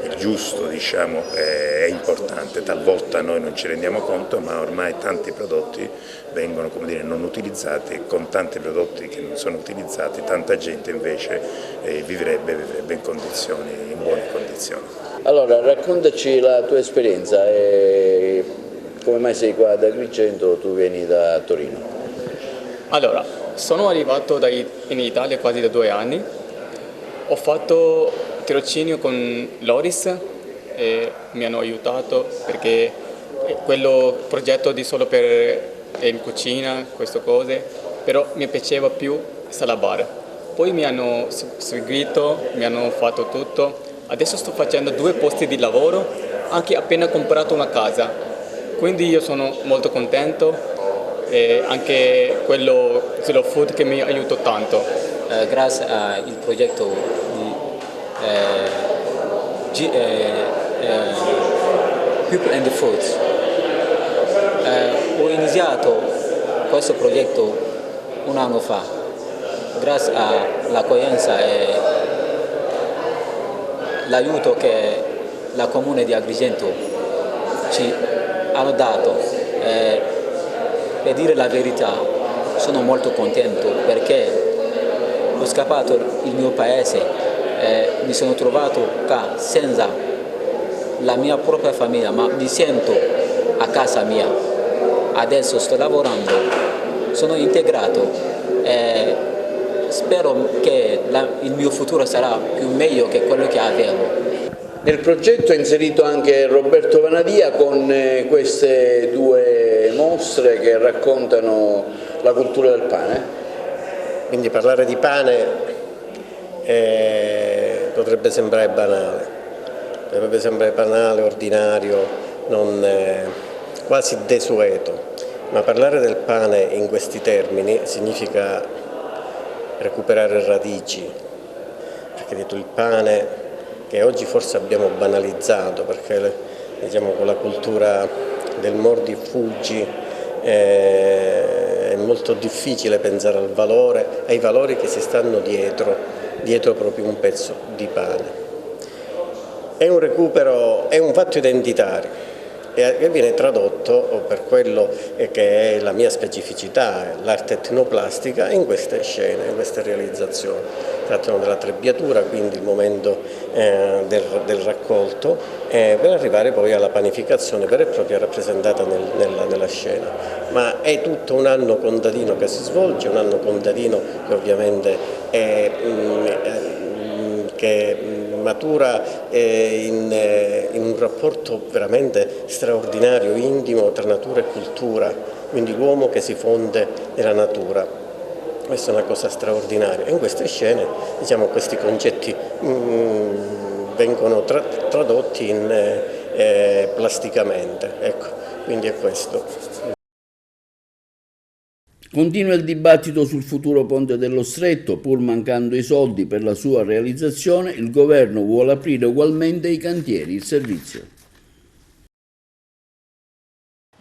il giusto è importante. Talvolta noi non ci rendiamo conto, ma ormai tanti prodotti vengono non utilizzati, e con tanti prodotti che non sono utilizzati tanta gente invece vivrebbe in buone condizioni. Allora raccontaci la tua esperienza, come mai sei qua ad Agrigento, tu vieni da Torino? Allora, sono arrivato in Italia quasi da 2 anni, ho fatto tirocinio con Loris e mi hanno aiutato perché quello progetto di solo per in cucina, queste cose, però mi piaceva più Salabar. Poi mi hanno seguito, mi hanno fatto tutto, adesso sto facendo 2 posti di lavoro, anche appena comprato una casa, quindi io sono molto contento e anche quello Slow Food che mi aiuta tanto. Grazie al progetto di People and Foods ho iniziato questo progetto 1 anno fa, grazie all'accoglienza e l'aiuto che la Comune di Agrigento ci hanno dato. Per dire la verità, sono molto contento perché ho scappato il mio paese e mi sono trovato qua senza la mia propria famiglia, ma mi sento a casa mia. Adesso sto lavorando, sono integrato e spero che il mio futuro sarà più meglio che quello che avevo. Nel progetto è inserito anche Roberto Vanadia con queste 2 mostre che raccontano la cultura del pane. Quindi parlare di pane potrebbe sembrare banale, ordinario, quasi desueto, ma parlare del pane in questi termini significa recuperare radici, perché dietro il pane, che oggi forse abbiamo banalizzato, perché con la cultura del mordi e fuggi è molto difficile pensare ai valori che si stanno dietro proprio un pezzo di pane. È un recupero, è un fatto identitario che viene tradotto per quello che è la mia specificità, l'arte etnoplastica, in queste scene, in queste realizzazioni. Trattano della trebbiatura, quindi il momento del raccolto, per arrivare poi alla panificazione vera e propria rappresentata nella scena. Ma è tutto un anno contadino che si svolge, un anno contadino che ovviamente che matura in un rapporto veramente straordinario, intimo tra natura e cultura, quindi l'uomo che si fonde nella natura. Questa è una cosa straordinaria. E in queste scene questi concetti vengono tradotti plasticamente. Ecco, quindi è questo. Continua il dibattito sul futuro ponte dello Stretto. Pur mancando i soldi per la sua realizzazione, il governo vuole aprire ugualmente i cantieri, il servizio.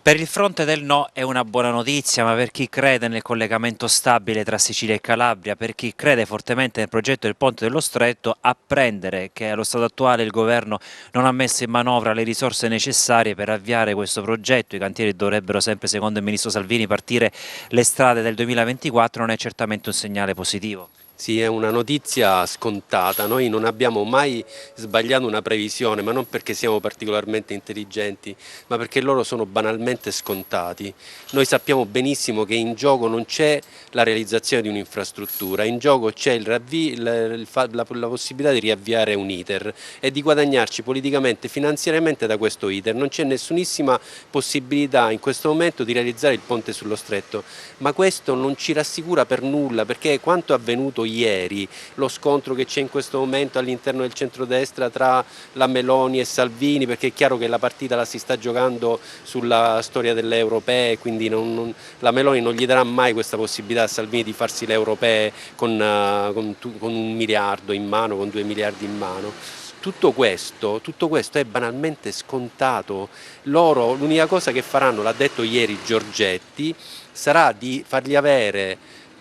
Per il fronte del no è una buona notizia, ma per chi crede nel collegamento stabile tra Sicilia e Calabria, per chi crede fortemente nel progetto del Ponte dello Stretto, apprendere che allo stato attuale il governo non ha messo in manovra le risorse necessarie per avviare questo progetto. I cantieri dovrebbero sempre, secondo il ministro Salvini, partire le strade del 2024, non è certamente un segnale positivo. Sì, è una notizia scontata, noi non abbiamo mai sbagliato una previsione, ma non perché siamo particolarmente intelligenti, ma perché loro sono banalmente scontati. Noi sappiamo benissimo che in gioco non c'è la realizzazione di un'infrastruttura, in gioco c'è la possibilità di riavviare un iter e di guadagnarci politicamente, finanziariamente da questo iter. Non c'è nessunissima possibilità in questo momento di realizzare il ponte sullo stretto, ma questo non ci rassicura per nulla, perché quanto è avvenuto ieri, lo scontro che c'è in questo momento all'interno del centrodestra tra la Meloni e Salvini, perché è chiaro che la partita la si sta giocando sulla storia delle europee, quindi la Meloni non gli darà mai questa possibilità a Salvini di farsi le europee con 1 miliardo in mano, con 2 miliardi in mano. Tutto questo è banalmente scontato. Loro l'unica cosa che faranno, l'ha detto ieri Giorgetti, sarà di fargli avere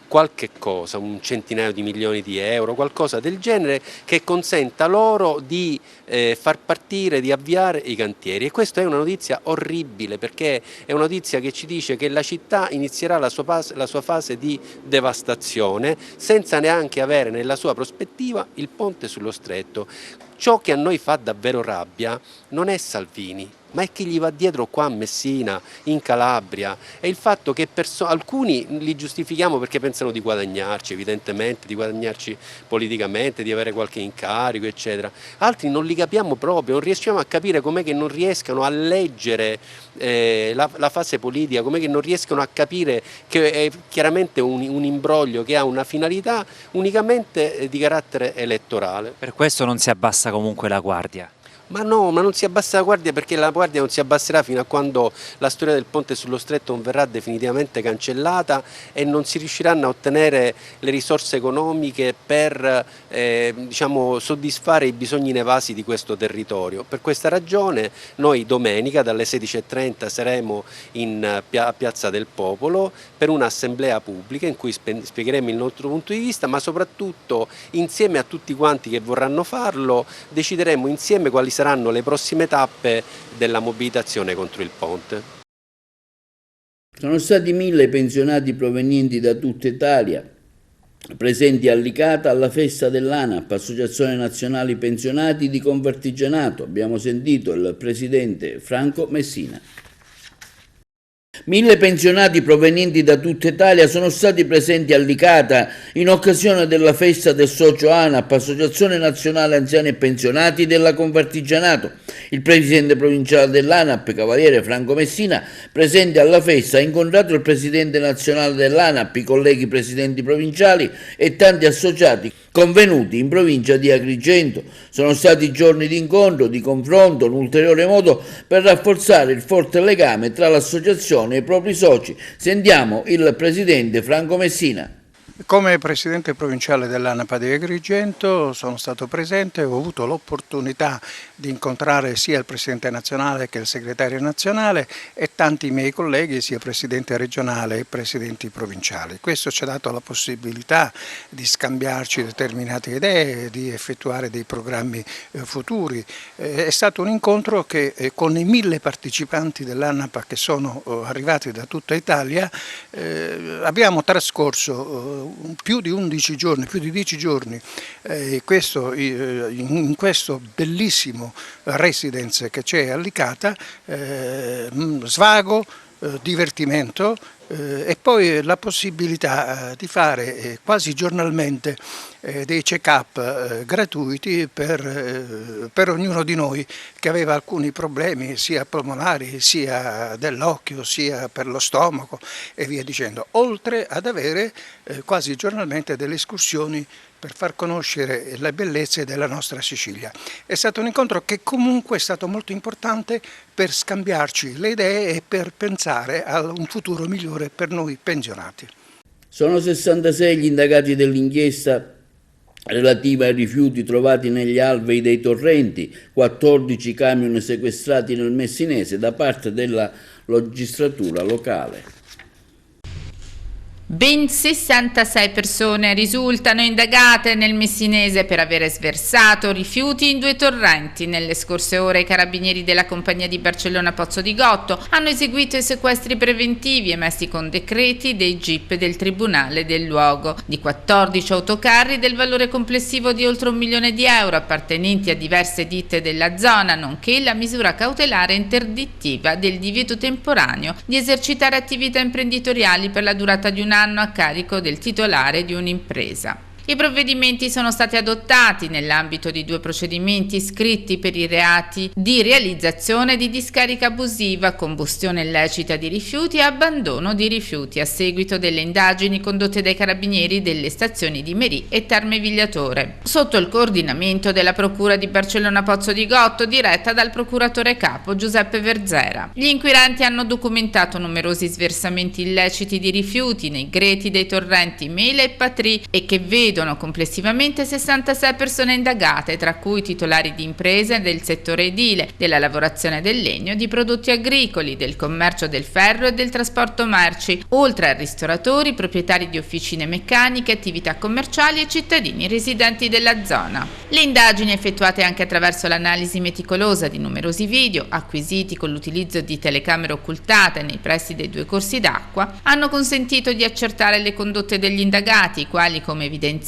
qualche cosa, un centinaio di milioni di euro, qualcosa del genere che consenta loro di far partire, di avviare i cantieri. E questa è una notizia orribile, perché è una notizia che ci dice che la città inizierà la sua fase di devastazione senza neanche avere nella sua prospettiva il ponte sullo stretto. Ciò che a noi fa davvero rabbia non è Salvini, ma è chi gli va dietro qua a Messina, in Calabria, e il fatto che alcuni li giustifichiamo perché pensano di guadagnarci, evidentemente, di guadagnarci politicamente, di avere qualche incarico, eccetera. Altri non li capiamo proprio, non riusciamo a capire com'è che non riescano a leggere la fase politica, com'è che non riescono a capire che è chiaramente un imbroglio che ha una finalità unicamente di carattere elettorale. Per questo non si abbassa comunque la guardia. Ma no, ma non si abbassa la guardia, perché la guardia non si abbasserà fino a quando la storia del ponte sullo stretto non verrà definitivamente cancellata e non si riusciranno a ottenere le risorse economiche per diciamo, soddisfare i bisogni inevasi di questo territorio. Per questa ragione noi domenica dalle 16:30 saremo a Piazza del Popolo per un'assemblea pubblica in cui spiegheremo il nostro punto di vista, ma soprattutto insieme a tutti quanti che vorranno farlo decideremo insieme quali saranno le prossime tappe della mobilitazione contro il ponte. Sono stati 1000 pensionati provenienti da tutta Italia presenti a Licata alla festa dell'ANAP, Associazione Nazionali Pensionati di Convertigianato. Abbiamo sentito il presidente Franco Messina. 1000 pensionati provenienti da tutta Italia sono stati presenti a Licata in occasione della festa del socio ANAP, Associazione Nazionale Anziani e Pensionati della Convertigianato. Il presidente provinciale dell'ANAP, cavaliere Franco Messina, presente alla festa, ha incontrato il presidente nazionale dell'ANAP, i colleghi presidenti provinciali e tanti associati convenuti in provincia di Agrigento. Sono stati giorni di incontro, di confronto, un ulteriore modo per rafforzare il forte legame tra l'associazione e i propri soci. Sentiamo il presidente Franco Messina. Come presidente provinciale dell'ANAP di Agrigento sono stato presente e ho avuto l'opportunità di incontrare sia il presidente nazionale che il segretario nazionale e tanti miei colleghi, sia presidente regionale e presidenti provinciali. Questo ci ha dato la possibilità di scambiarci determinate idee, di effettuare dei programmi futuri. È stato un incontro che con i 1000 partecipanti dell'ANAP che sono arrivati da tutta Italia abbiamo trascorso più di 11 giorni, più di 10 giorni in questo bellissimo residence che c'è a Licata, svago, divertimento e poi la possibilità di fare quasi giornalmente dei check-up gratuiti per ognuno di noi che aveva alcuni problemi sia polmonari, sia dell'occhio, sia per lo stomaco e via dicendo, oltre ad avere quasi giornalmente delle escursioni per far conoscere le bellezze della nostra Sicilia. È stato un incontro che comunque è stato molto importante per scambiarci le idee e per pensare a un futuro migliore per noi pensionati. Sono 66 gli indagati dell'inchiesta relativa ai rifiuti trovati negli alvei dei torrenti, 14 camion sequestrati nel Messinese da parte della magistratura locale. Ben 66 persone risultano indagate nel Messinese per avere sversato rifiuti in 2 torrenti. Nelle scorse ore i carabinieri della compagnia di Barcellona Pozzo di Gotto hanno eseguito i sequestri preventivi emessi con decreti dei GIP del Tribunale del luogo di 14 autocarri del valore complessivo di oltre €1 milione appartenenti a diverse ditte della zona, nonché la misura cautelare interdittiva del divieto temporaneo di esercitare attività imprenditoriali per la durata di un anno a carico del titolare di un'impresa. I provvedimenti sono stati adottati nell'ambito di 2 procedimenti iscritti per i reati di realizzazione di discarica abusiva, combustione illecita di rifiuti e abbandono di rifiuti a seguito delle indagini condotte dai carabinieri delle stazioni di Merì e Terme Vigliatore, sotto il coordinamento della Procura di Barcellona Pozzo di Gotto, diretta dal procuratore capo Giuseppe Verzera. Gli inquirenti hanno documentato numerosi sversamenti illeciti di rifiuti nei greti dei torrenti Mele e Patri e che vedono complessivamente 66 persone indagate, tra cui titolari di imprese del settore edile, della lavorazione del legno, di prodotti agricoli, del commercio del ferro e del trasporto merci, oltre a ristoratori, proprietari di officine meccaniche, attività commerciali e cittadini residenti della zona. Le indagini effettuate anche attraverso l'analisi meticolosa di numerosi video, acquisiti con l'utilizzo di telecamere occultate nei pressi dei 2 corsi d'acqua, hanno consentito di accertare le condotte degli indagati, i quali, come evidenziato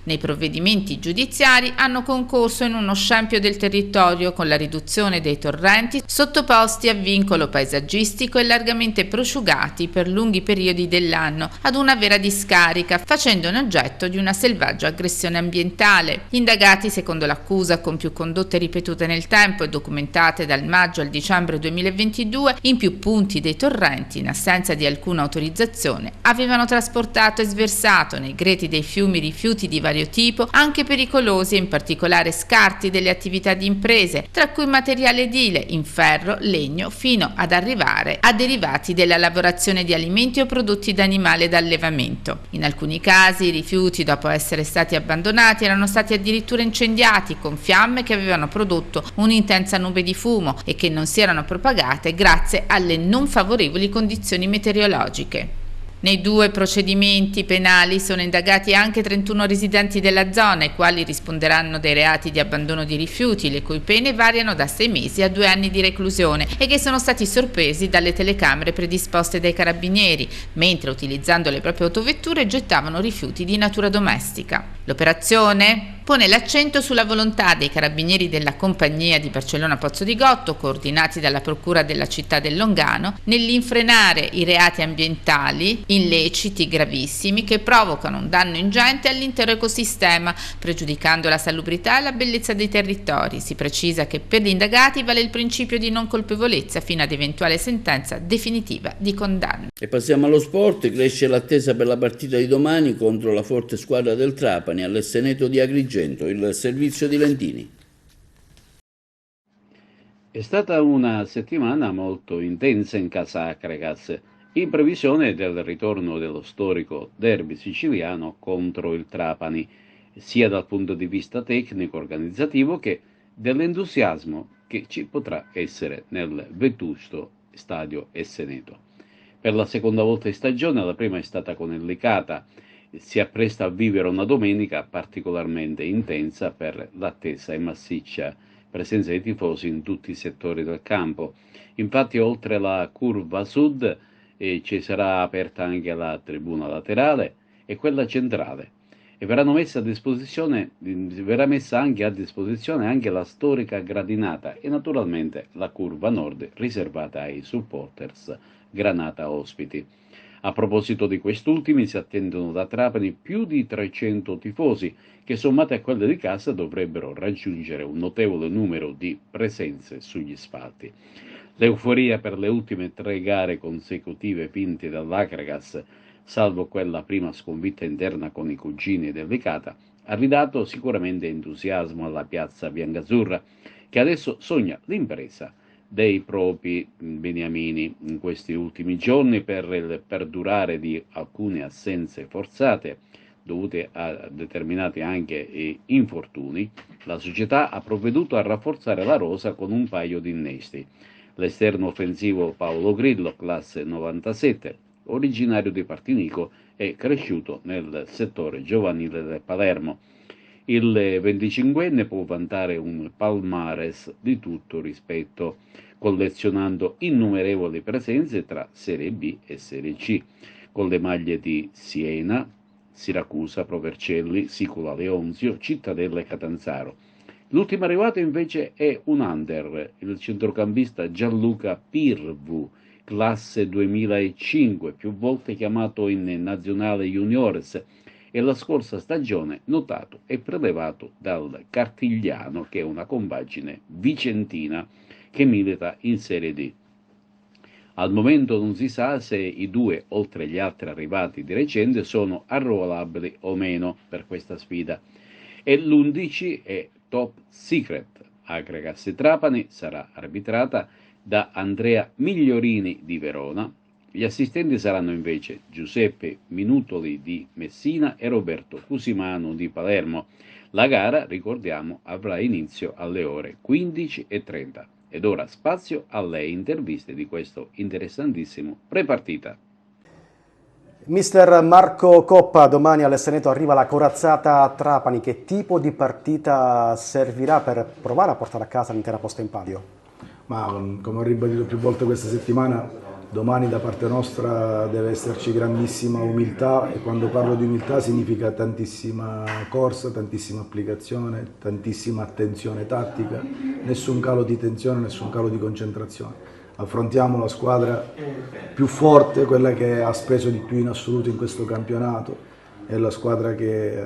nei provvedimenti giudiziari, hanno concorso in uno scempio del territorio con la riduzione dei torrenti sottoposti a vincolo paesaggistico e largamente prosciugati per lunghi periodi dell'anno ad una vera discarica, facendone oggetto di una selvaggia aggressione ambientale. Gli indagati, secondo l'accusa, con più condotte ripetute nel tempo e documentate dal maggio al dicembre 2022 in più punti dei torrenti, in assenza di alcuna autorizzazione, avevano trasportato e sversato nei greti dei fiumi rifiuti di vario tipo, anche pericolosi e in particolare scarti delle attività di imprese, tra cui materiale edile in ferro, legno, fino ad arrivare a derivati della lavorazione di alimenti o prodotti da animale d'allevamento. In alcuni casi i rifiuti, dopo essere stati abbandonati, erano stati addirittura incendiati con fiamme che avevano prodotto un'intensa nube di fumo e che non si erano propagate grazie alle non favorevoli condizioni meteorologiche. Nei 2 procedimenti penali sono indagati anche 31 residenti della zona, i quali risponderanno dei reati di abbandono di rifiuti, le cui pene variano da 6 mesi a 2 anni di reclusione e che sono stati sorpresi dalle telecamere predisposte dai carabinieri, mentre utilizzando le proprie autovetture gettavano rifiuti di natura domestica. L'operazione pone l'accento sulla volontà dei carabinieri della compagnia di Barcellona Pozzo di Gotto, coordinati dalla Procura della città del Longano, nell'infrenare i reati ambientali illeciti gravissimi che provocano un danno ingente all'intero ecosistema, pregiudicando la salubrità e la bellezza dei territori. Si precisa che per gli indagati vale il principio di non colpevolezza fino ad eventuale sentenza definitiva di condanna. E passiamo allo sport. Cresce l'attesa per la partita di domani contro la forte squadra del Trapani all'Esseneto di Agrigento. Il servizio di Lentini. È stata una settimana molto intensa in casa Acregas, in previsione del ritorno dello storico derby siciliano contro il Trapani, sia dal punto di vista tecnico-organizzativo che dell'entusiasmo che ci potrà essere nel vetusto stadio Esseneto. Per la seconda volta in stagione, la prima è stata con il Licata, si appresta a vivere una domenica particolarmente intensa per l'attesa e massiccia presenza dei tifosi in tutti i settori del campo. Infatti, oltre la curva sud ci sarà aperta anche la tribuna laterale e quella centrale, e verrà messa anche a disposizione anche la storica gradinata e naturalmente la curva nord riservata ai supporters Granata ospiti. A proposito di quest'ultimi, si attendono da Trapani più di 300 tifosi che, sommati a quelle di casa, dovrebbero raggiungere un notevole numero di presenze sugli spalti. L'euforia per le ultime 3 gare consecutive vinte dall'Acregas, salvo quella prima sconfitta interna con i cugini del Licata, ha ridato sicuramente entusiasmo alla piazza biancazzurra, che adesso sogna l'impresa dei propri beniamini in questi ultimi giorni per il perdurare di alcune assenze forzate dovute a determinati anche infortuni. La società ha provveduto a rafforzare la rosa con un paio di innesti. L'esterno offensivo Paolo Grillo, classe 97, originario di Partinico e cresciuto nel settore giovanile del Palermo. Il 25enne può vantare un palmares di tutto rispetto, collezionando innumerevoli presenze tra Serie B e Serie C, con le maglie di Siena, Siracusa, Pro Vercelli, Sicula Leonzio, Cittadella e Catanzaro. L'ultimo arrivato invece è un under, il centrocampista Gianluca Pirvu, classe 2005, più volte chiamato in Nazionale Juniores, e la scorsa stagione notato e prelevato dal Cartigliano, che è una compagine vicentina che milita in Serie D. Al momento non si sa se i due, oltre gli altri arrivati di recente, sono arruolabili o meno per questa sfida. E l'11 è top secret. Agragas Trapani sarà arbitrata da Andrea Migliorini di Verona. Gli assistenti saranno invece Giuseppe Minutoli di Messina e Roberto Cusimano di Palermo. La gara, ricordiamo, avrà inizio alle ore 15:30. Ed ora spazio alle interviste di questo interessantissimo prepartita. Mister Marco Coppa, domani all'Esteneto arriva la corazzata a Trapani. Che tipo di partita servirà per provare a portare a casa l'intera posta in palio? Ma come ho ribadito più volte questa settimana, domani da parte nostra deve esserci grandissima umiltà, e quando parlo di umiltà significa tantissima corsa, tantissima applicazione, tantissima attenzione tattica, nessun calo di tensione, nessun calo di concentrazione. Affrontiamo la squadra più forte, quella che ha speso di più in assoluto in questo campionato, è la squadra che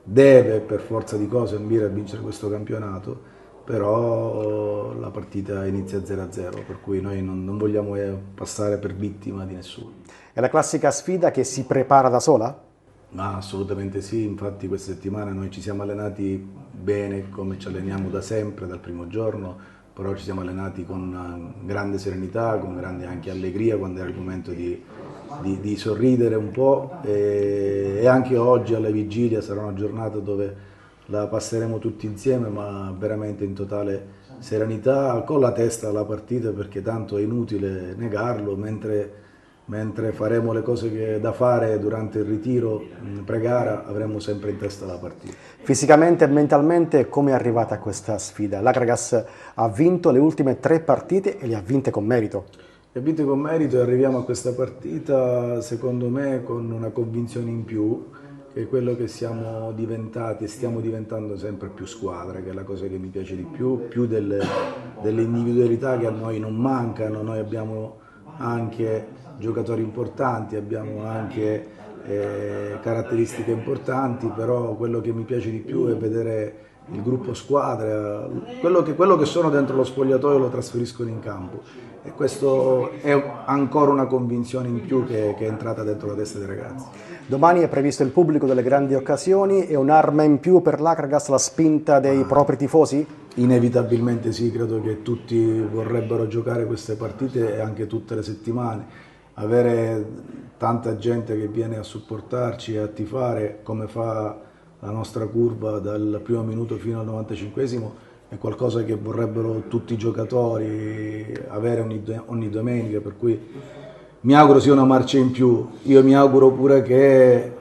deve per forza di cose ambire a vincere questo campionato, però la partita inizia 0-0, per cui noi non vogliamo passare per vittima di nessuno. È la classica sfida che si prepara da sola? Ma assolutamente sì, infatti questa settimana noi ci siamo allenati bene, come ci alleniamo da sempre, dal primo giorno, però ci siamo allenati con grande serenità, con grande anche allegria quando era il momento di sorridere un po', e anche oggi alla vigilia sarà una giornata dove la passeremo tutti insieme, ma veramente in totale serenità, con la testa alla partita, perché tanto è inutile negarlo, mentre faremo le cose che da fare durante il ritiro pre-gara avremo sempre in testa la partita. Fisicamente e mentalmente come è arrivata a questa sfida? L'Agragas ha vinto le ultime 3 partite e le ha vinte con merito. Le ha vinte con merito e arriviamo a questa partita secondo me con una convinzione in più, che è quello che siamo diventati e stiamo diventando sempre più squadra, che è la cosa che mi piace di più delle individualità che a noi non mancano. Noi abbiamo anche giocatori importanti, abbiamo anche caratteristiche importanti, però quello che mi piace di più è vedere il gruppo squadra, quello che sono dentro lo spogliatoio lo trasferiscono in campo, e questo è ancora una convinzione in più che è entrata dentro la testa dei ragazzi. Domani è previsto il pubblico delle grandi occasioni, è un'arma in più per l'Agragas la spinta dei propri tifosi? Inevitabilmente sì, credo che tutti vorrebbero giocare queste partite e anche tutte le settimane. Avere tanta gente che viene a supportarci e a tifare come fa la nostra curva dal primo minuto fino al 95esimo è qualcosa che vorrebbero tutti i giocatori avere ogni domenica, per cui mi auguro sia una marcia in più. Io mi auguro pure che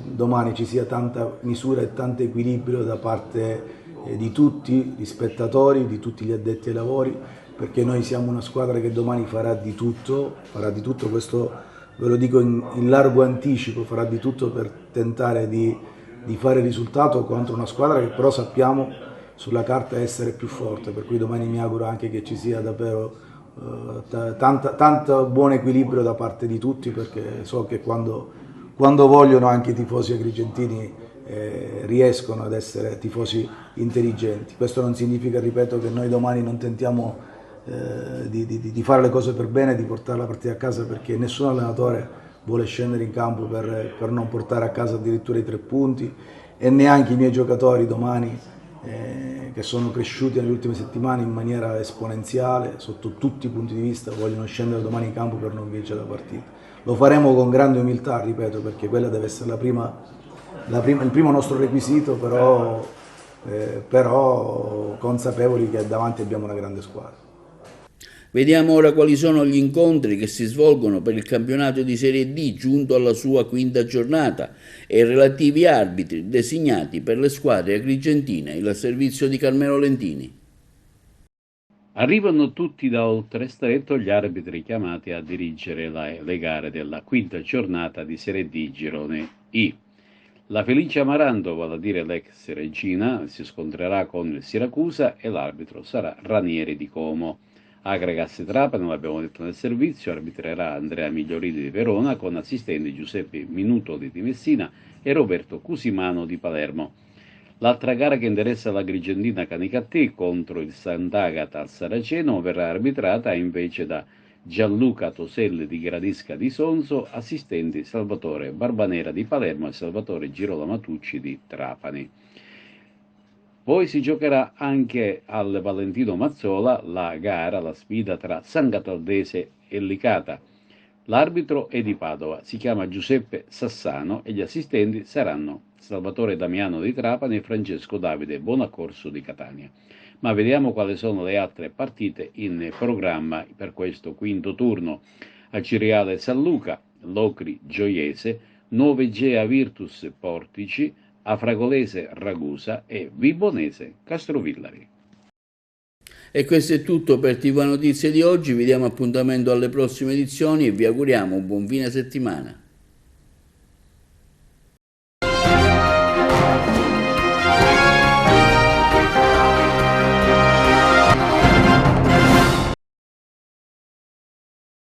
domani ci sia tanta misura e tanto equilibrio da parte di tutti gli spettatori, di tutti gli addetti ai lavori, perché noi siamo una squadra che domani farà di tutto, questo ve lo dico in largo anticipo, farà di tutto per tentare di fare risultato contro una squadra che però sappiamo sulla carta essere più forte, per cui domani mi auguro anche che ci sia davvero tanto buon equilibrio da parte di tutti, perché so che quando vogliono anche i tifosi agrigentini riescono ad essere tifosi intelligenti. Questo non significa, ripeto, che noi domani non tentiamo di fare le cose per bene, di portare la partita a casa, perché nessun allenatore vuole scendere in campo per non portare a casa addirittura i 3 punti, e neanche i miei giocatori domani che sono cresciuti nelle ultime settimane in maniera esponenziale sotto tutti i punti di vista vogliono scendere domani in campo per non vincere la partita. Lo faremo con grande umiltà, ripeto, perché quella deve essere il primo nostro requisito, però consapevoli che davanti abbiamo una grande squadra. Vediamo ora quali sono gli incontri che si svolgono per il campionato di Serie D giunto alla sua quinta giornata e i relativi arbitri designati per le squadre agrigentine. Il servizio di Carmelo Lentini. Arrivano tutti da Oltrestretto gli arbitri chiamati a dirigere le gare della quinta giornata di Serie D Girone I. La Felice Amaranto, vale a dire l'ex Regina, si scontrerà con il Siracusa e l'arbitro sarà Ranieri di Como. Agregas Trapani, l'abbiamo detto nel servizio, arbitrerà Andrea Miglioridi di Verona con assistenti Giuseppe Minutoli di Messina e Roberto Cusimano di Palermo. L'altra gara che interessa l'Agrigentina Canicattì contro il Sant'Agata al Saraceno verrà arbitrata invece da Gianluca Toselli di Gradisca di Sonzo, assistenti Salvatore Barbanera di Palermo e Salvatore Girolamo Matucci di Trapani. Poi si giocherà anche al Valentino Mazzola la sfida tra San Cataldese e Licata. L'arbitro è di Padova, si chiama Giuseppe Sassano e gli assistenti saranno Salvatore Damiano di Trapani e Francesco Davide Bonaccorso di Catania. Ma vediamo quali sono le altre partite in programma per questo quinto turno. A Ciriale San Luca, Locri Gioiese, Nuove Gea Virtus Portici, a Fragolese Ragusa e Vibonese Castrovillari. E questo è tutto per TV Notizie di oggi, vi diamo appuntamento alle prossime edizioni e vi auguriamo un buon fine settimana.